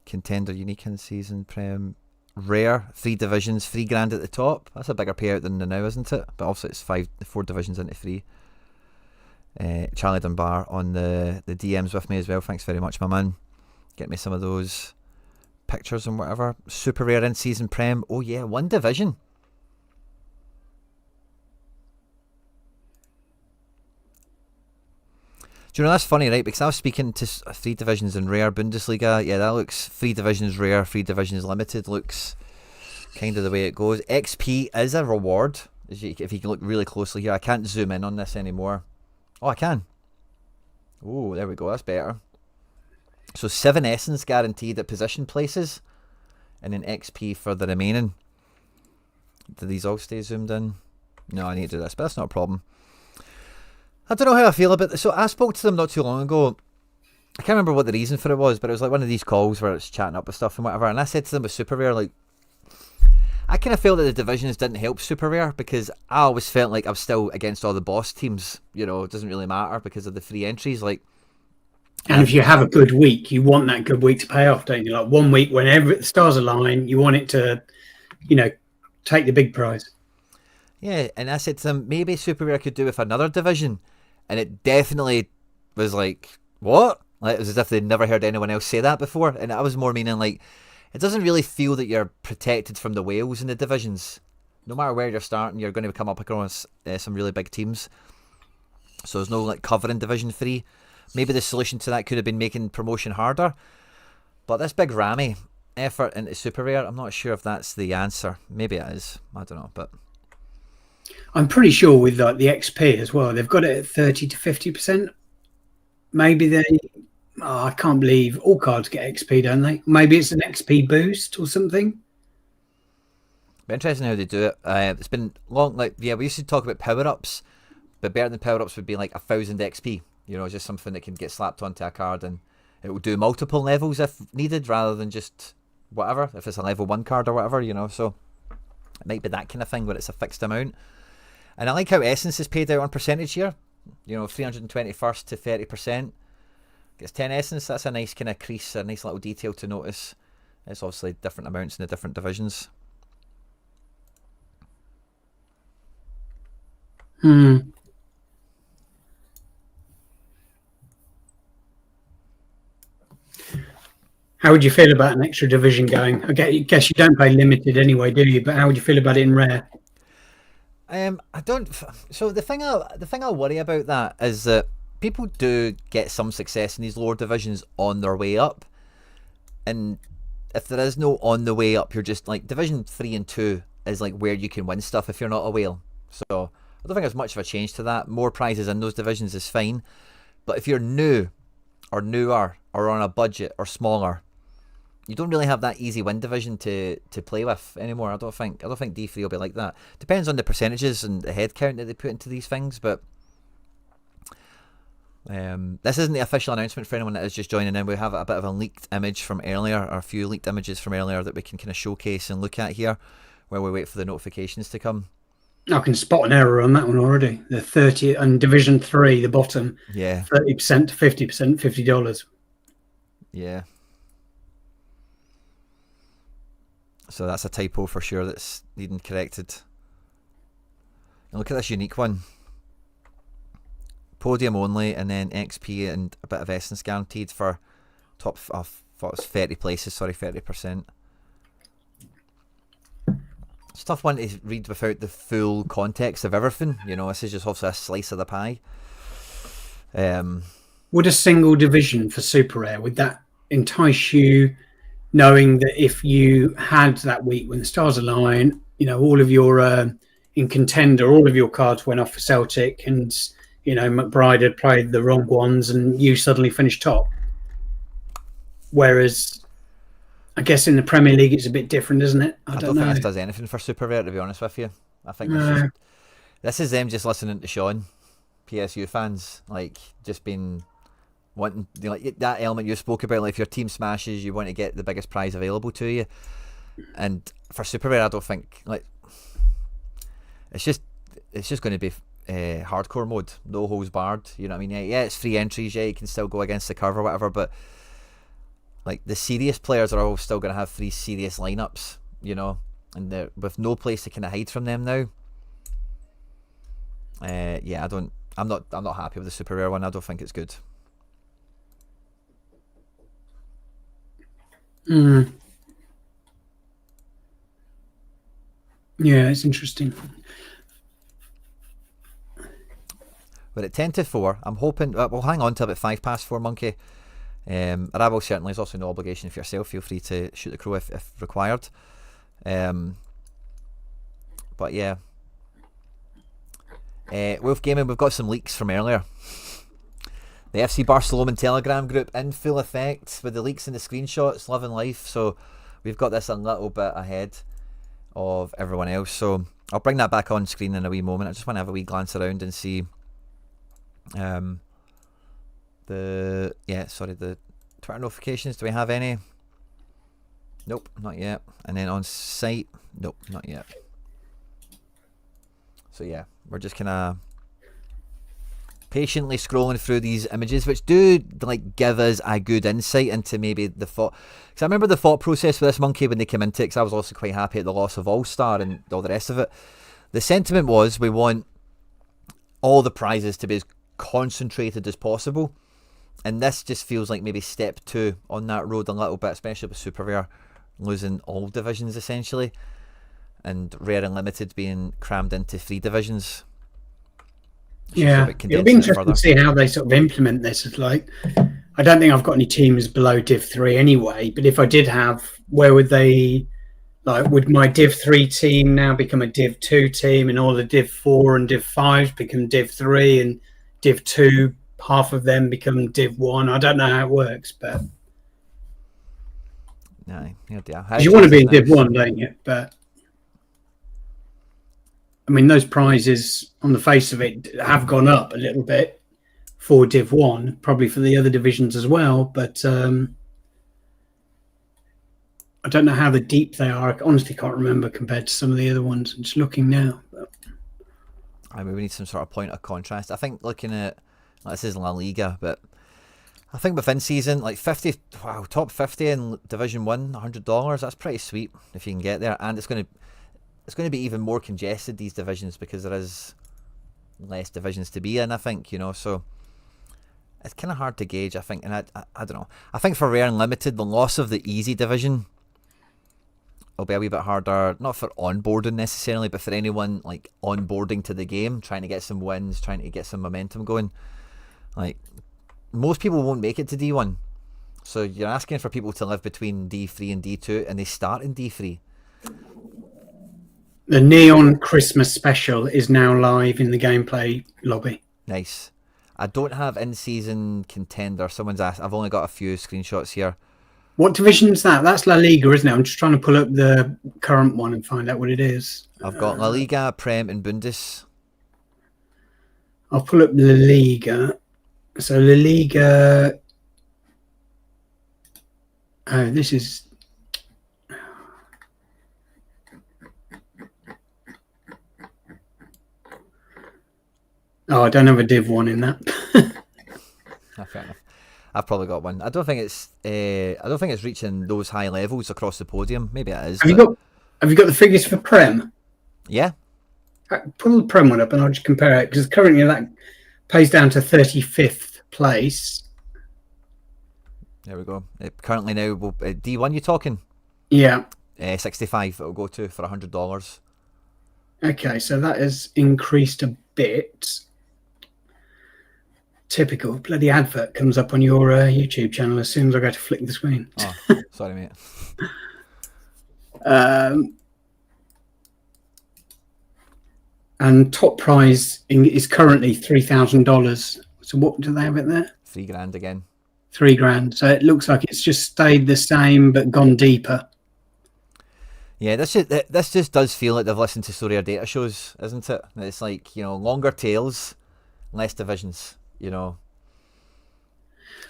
Contender Unique in-season Prem. Rare, 3 divisions, $3,000 at the top. That's a bigger payout than the now, isn't it? But also it's 4 divisions into 3. Charlie Dunbar on the DMs with me as well. Thanks very much, my man. Get me some of those pictures and whatever. Super rare in season Prem. Oh yeah, 1 division. Do you know, that's funny, right? Because I was speaking to 3 divisions in rare Bundesliga. Yeah, that looks 3 divisions rare, 3 divisions limited. Looks kind of the way it goes. XP is a reward. If you can look really closely here. I can't zoom in on this anymore. Oh, I can. Oh, there we go. That's better. So 7 essence guaranteed at position places. And then XP for the remaining. Do these all stay zoomed in? No, I need to do this, but that's not a problem. I don't know how I feel about this. So I spoke to them not too long ago. I can't remember what the reason for it was, but it was like one of these calls where it's chatting up with stuff and whatever. And I said to them with Super Rare, like, I kind of felt that the divisions didn't help Super Rare because I always felt like I was still against all the boss teams. You know, it doesn't really matter because of the free entries. Like, and if you have a good week, you want that good week to pay off, don't you? Like 1 week, whenever the stars align, you want it to, you know, take the big prize. Yeah, and I said to them, maybe Super Rare could do with another division. And it definitely was like, what? Like, it was as if they'd never heard anyone else say that before. And I was more meaning like, it doesn't really feel that you're protected from the whales in the divisions. No matter where you're starting, you're going to come up across some really big teams. So there's no like cover in Division 3. Maybe the solution to that could have been making promotion harder. But this big Rami effort into Super Rare, I'm not sure if that's the answer. Maybe it is. I don't know. But I'm pretty sure with like the XP as well, they've got it at 30 to 50%. Maybe they... Oh, I can't believe all cards get XP, don't they? Maybe it's an XP boost or something. Be interesting how they do it. It's been long. Like, yeah, we used to talk about power-ups, but better than power-ups would be like 1,000 XP. You know, just something that can get slapped onto a card and it will do multiple levels if needed, rather than just whatever. If it's a level 1 card or whatever, you know. So it might be that kind of thing where it's a fixed amount. And I like how Essence is paid out on percentage here. You know, 321st to 30%. Gets 10 essence. That's a nice kind of crease, a nice little detail to notice. It's obviously different amounts in the different divisions. How would you feel about an extra division going? I guess you don't play limited anyway, do you? But how would you feel about it in rare? I don't. So the thing I worry about that is that people do get some success in these lower divisions on their way up, and if there is no on the way up, you're just like Division 3 and 2 is like where you can win stuff if you're not a whale. So I don't think there's much of a change to that. More prizes in those divisions is fine, but if you're new or newer or on a budget or smaller, you don't really have that easy win division to play with anymore. I don't think D3 will be like that. Depends on the percentages and the head count that they put into these things, but This isn't the official announcement for anyone that is just joining in. We have a bit of a leaked image from earlier, or a few leaked images from earlier that we can kind of showcase and look at here while we wait for the notifications to come. I can spot an error on that one already. The 30 and Division 3, the bottom. Yeah. 30% to 50%, $50. Yeah. So that's a typo for sure that's needing corrected. And look at this unique one. Podium only, and then XP and a bit of essence guaranteed for top of 30 places, 30%. It's a tough one to read without the full context of everything. You know, this is just also a slice of the pie. Would a single division for Super Rare, would that entice you, knowing that if you had that week when the stars align, you know, all of your in Contender, all of your cards went off for Celtic, and you know McBride had played the wrong ones, and you suddenly finished top? Whereas I guess in the Premier League it's a bit different, isn't it? I don't think this does anything for Super Rare, to be honest with you. I think this is them just listening to Sean, PSU fans, like just being wanting, you know, like that element you spoke about. Like if your team smashes, you want to get the biggest prize available to you. And for Super Rare, I don't think, like, it's just going to be hardcore mode, no holds barred. You know what I mean? Yeah, it's free entries. Yeah, you can still go against the curve or whatever, but like the serious players are all still going to have 3 serious lineups, you know, and they're with no place to kind of hide from them now. Yeah, I'm not happy with the Super Rare one. I don't think it's good. Yeah, it's interesting. But at 10-4, I'm hoping we'll hang on to about 4:05, Monkey. Arabo certainly is also no obligation for yourself. Feel free to shoot the crow if required. But yeah, Wolf Gaming, we've got some leaks from earlier. The FC Barcelona Telegram group in full effect with the leaks and the screenshots, loving life. So we've got this a little bit ahead of everyone else. So I'll bring that back on screen in a wee moment. I just want to have a wee glance around and see the Twitter notifications. Do we have any? Nope, not yet. And then on site, nope, not yet. So yeah, we're just kind of patiently scrolling through these images, which do like give us a good insight into maybe the thought. Because I remember the thought process for this, Monkey, when they came into it, because I was also quite happy at the loss of All-Star and all the rest of it. The sentiment was we want all the prizes to be as concentrated as possible. And this just feels like maybe step 2 on that road a little bit, especially with Super Rare losing all divisions essentially, and Rare and Limited being crammed into 3 divisions. Yeah, it'll be interesting to see how they sort of implement this. It's like, I don't think I've got any teams below Div 3 anyway, but if I did have, where would they, like, would my Div 3 team now become a Div 2 team, and all the Div 4 and Div 5s become Div 3, and Div 2, half of them become Div 1? I don't know how it works, but... No, you want to be in Div 1, don't you? But... I mean, those prizes, on the face of it, have gone up a little bit for Div 1, probably for the other divisions as well, but I don't know how deep they are. I honestly can't remember compared to some of the other ones. I'm just looking now. But... I mean, we need some sort of point of contrast. I think looking at, like, this is La Liga, but I think within season, like 50, wow, top 50 in Division 1, $100, that's pretty sweet if you can get there. And it's going to be even more congested, these divisions, because there is less divisions to be in, I think, you know, so it's kind of hard to gauge, I think, and I don't know. I think for Rare and Limited, the loss of the easy division will be a wee bit harder, not for onboarding necessarily, but for anyone, like, onboarding to the game, trying to get some wins, trying to get some momentum going. Like, most people won't make it to D1, so you're asking for people to live between D3 and D2, and they start in D3. The Neon Christmas Special is now live in the gameplay lobby. Nice. I don't have in-season Contender. Someone's asked. I've only got a few screenshots here. What division is that? That's La Liga, isn't it? I'm just trying to pull up the current one and find out what it is. I've got La Liga, Prem, and Bundes. I'll pull up La Liga. So La Liga. Oh, this is. Oh, I don't have a Div 1 in that. Fair enough. I've probably got one. I don't think it's reaching those high levels across the podium. Maybe it is. Have you got the figures for Prem? Yeah. Pull the Prem one up and I'll just compare it, because currently that pays down to 35th place. There we go. Currently now, D1 you talking? Yeah. 65 it'll go to for $100. Okay, so that has increased a bit. Typical. Bloody advert comes up on your YouTube channel as soon as I go to flick the screen. Oh, sorry, mate. And top prize is currently $3,000. So what do they have it there? $3,000 again. $3,000. So it looks like it's just stayed the same but gone deeper. Yeah, this just does feel like they've listened to Sorare data shows, isn't it? It's like, longer tails, less divisions,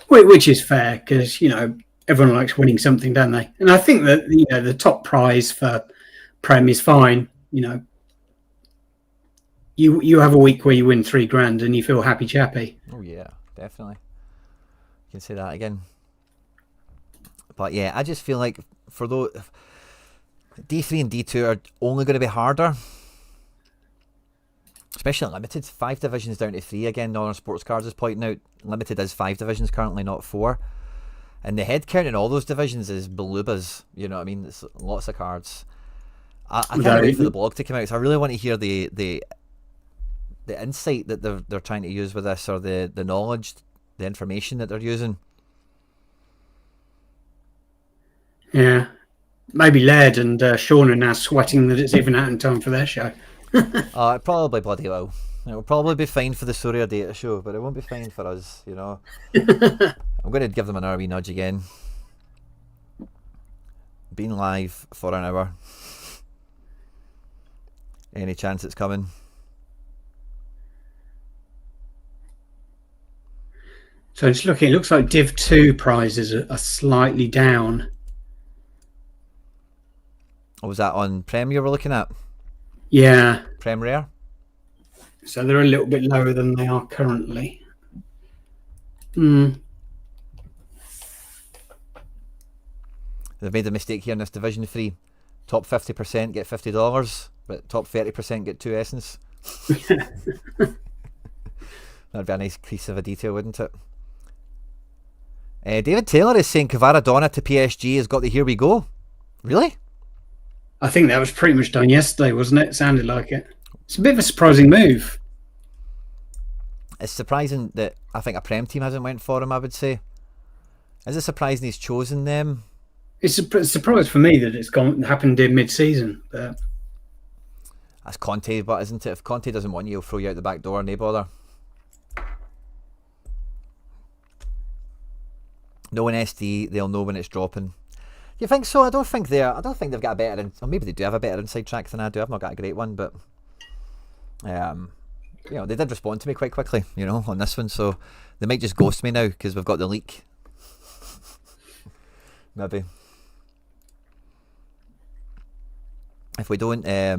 Which is fair, because, everyone likes winning something, don't they? And I think that, the top prize for Prem is fine. You have a week where you win $3,000 and you feel happy chappy. Oh yeah, definitely. You can say that again. But yeah, I just feel like for those D3 and D2 are only going to be harder, especially limited. 5 divisions down to 3 again. Northern Sports Cards is pointing out limited is 5 divisions currently, not 4. And the head count in all those divisions is balubas. You know what I mean? It's lots of cards. I can't wait for the blog to come out, because I really want to hear the insight that they're trying to use with this, or the knowledge, the information that they're using. Yeah. Maybe Laird and Sean are now sweating that it's even out in time for their show. It probably bloody will. It will probably be fine for the Sorare data show, but it won't be fine for us, I'm going to give them another wee nudge again. Been live for an hour. Any chance it's coming? So it's looking. It looks like Div 2 prizes are slightly down. Or was that on Prem you were looking at? Yeah. Prem Rare? So they're a little bit lower than they are currently. They've made a mistake here in this Division 3. Top 50% get $50, but top 30% get 2 essence. That'd be a nice piece of a detail, wouldn't it? David Taylor is saying Kvaradona to PSG has got the here we go. Really? I think that was pretty much done yesterday, wasn't it? It sounded like it. It's a bit of a surprising move. It's surprising that I think a Prem team hasn't went for him, I would say. Is it surprising he's chosen them? It's a surprise for me that it's happened in mid-season. But that's Conte, but isn't it? If Conte doesn't want you, he'll throw you out the back door, no bother. Knowing SD, they'll know when it's dropping. You think so? I don't think they've got a better, or maybe they do have a better inside track than I do. I've not got a great one, but they did respond to me quite quickly, on this one, so they might just ghost me now because we've got the leak. Maybe. If we don't get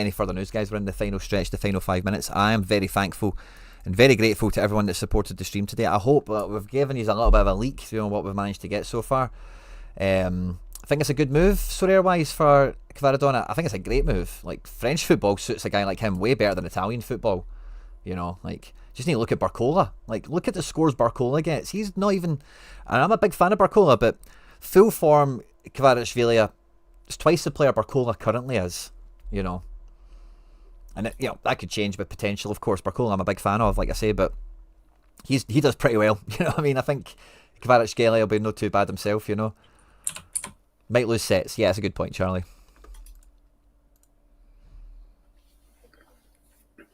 any further news, guys, we're in the final stretch, the final 5 minutes. I am very thankful and very grateful to everyone that supported the stream today. I hope we've given you a little bit of a leak through what we've managed to get so far. I think it's a good move, Sorare-wise, for Kvaradona. I think it's a great move. Like, French football suits a guy like him way better than Italian football. Just need to look at Barcola. Look at the scores Barcola gets. He's not even... And I'm a big fan of Barcola, but full form Kvaratskhelia is twice the player Barcola currently is, And that could change with potential, of course. Barcola I'm a big fan of, like I say, but he does pretty well. I think Kvaratskhelia will be not too bad himself, Might lose sets. Yeah, that's a good point, Charlie.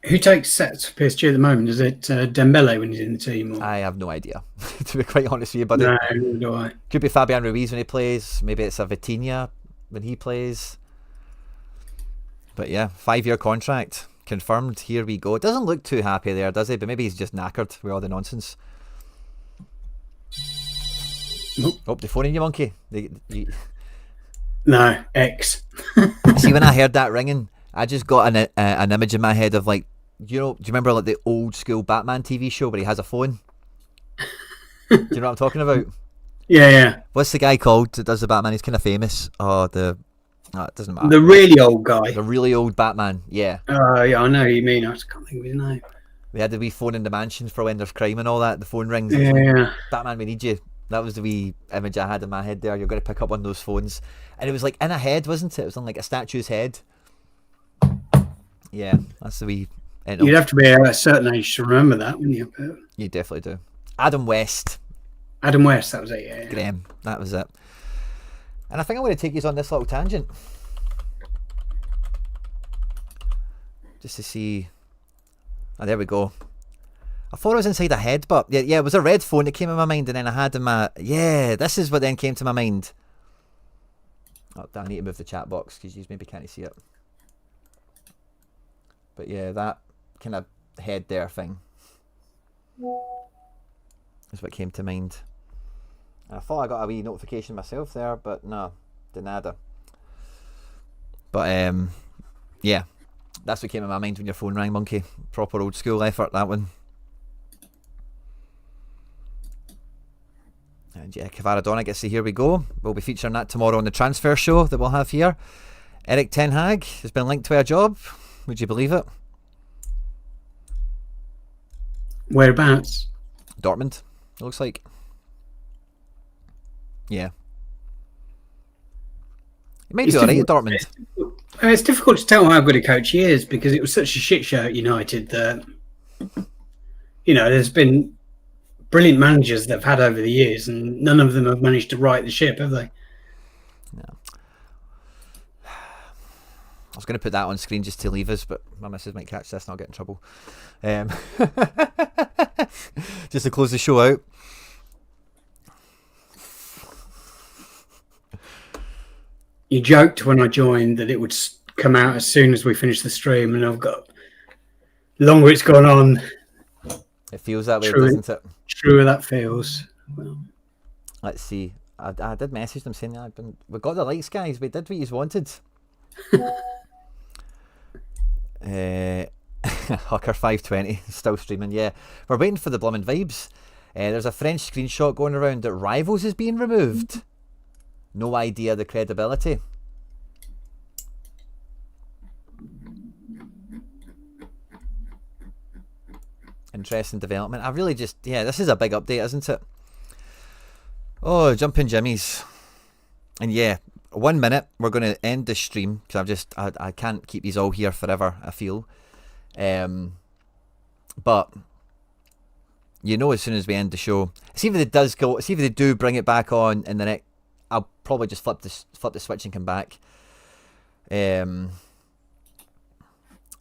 who takes sets for PSG at the moment? Is it Dembele when he's in the team? Or? I have no idea, to be quite honest with you, buddy. No, neither do I. Could be Fabian Ruiz when he plays. Maybe it's a Vitinha when he plays. But yeah, 5-year contract confirmed. Here we go. It doesn't look too happy there, does he? But maybe he's just knackered with all the nonsense. Nope. Oh, the phone in you, monkey. No, X. See, when I heard that ringing, I just got an image in my head of, like, do you remember like the old school Batman TV show where he has a phone? Do you know what I'm talking about? Yeah. What's the guy called that does the Batman? He's kind of famous. It doesn't matter. The really old guy. The really old Batman, yeah. Yeah, I know who you mean. I just can't think of his name. We had the wee phone in the mansion for when there's crime and all that. The phone rings. Yeah. Batman, we need you. That was the wee image I had in my head there. You're going to pick up one of those phones. And it was like in a head, wasn't it? It was on like a statue's head. Yeah, that's the wee... You'd have to be at a certain age to remember that, wouldn't you? You definitely do. Adam West, that was it, yeah. Graham, that was it. And I think I'm going to take you on this little tangent. Just to see... Oh, there we go. I thought it was inside a head, but yeah, it was a red phone that came in my mind, and then I had in my... Yeah, this is what then came to my mind. Oh, I need to move the chat box, because you maybe can't see it. But yeah, that kind of head there thing is what came to mind. I thought I got a wee notification myself there, but no, de nada. But yeah, that's what came in my mind when your phone rang, monkey. Proper old school effort, that one. And yeah, Cavaradona gets to Here We Go. We'll be featuring that tomorrow on the transfer show that we'll have here. Erik ten Hag has been linked to a job. Would you believe it? Whereabouts? Dortmund, it looks like. Yeah. He might be alright at Dortmund. It's difficult to tell how good a coach he is because it was such a shit show at United that, there's been brilliant managers that have had over the years and none of them have managed to right the ship, have they? No. I was going to put that on screen just to leave us, but my missus might catch this and I'll get in trouble. Just to close the show out. You joked when I joined that it would come out as soon as we finish the stream, and I've got... The longer it's gone on... It feels that way, doesn't it? Truer that feels. Well, let's see. I did message them saying we got the likes, guys. We did what you wanted. Hucker 520 still streaming. Yeah, we're waiting for the blooming vibes. There's a French screenshot going around that Rivals is being removed. No idea the credibility. Interesting development. I really just... Yeah, this is a big update, isn't it? Oh, jumping jimmies. And yeah, 1 minute. We're going to end the stream because I can't keep these all here forever, I feel. But as soon as we end the show, see if they do bring it back on in the next... I'll probably just flip the switch and come back. Yeah,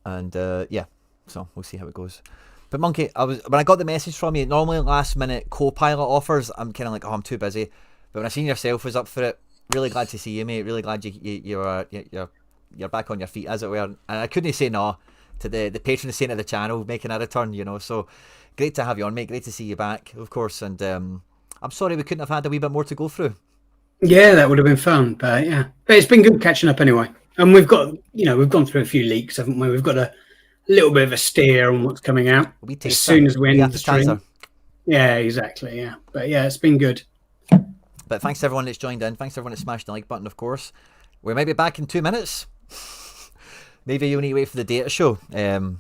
so we'll see how it goes. But Monkey, when I got the message from you, normally last minute co-pilot offers, I'm kind of like, I'm too busy. But when I seen yourself was up for it, really glad to see you, mate. Really glad you're back on your feet, as it were. And I couldn't say no to the patron saint of the channel making a return, So great to have you on, mate. Great to see you back, of course. And I'm sorry we couldn't have had a wee bit more to go through. Yeah, that would have been fun. But yeah, but it's been good catching up anyway. And we've got, we've gone through a few leaks, haven't we? We've got a little bit of a steer on what's coming out as soon as we end the stream. Yeah, exactly. Yeah, but yeah, it's been good. But thanks to everyone that's joined in. Thanks to everyone that smashed the like button, of course. We might be back in 2 minutes. Maybe you'll need to wait for the data show. But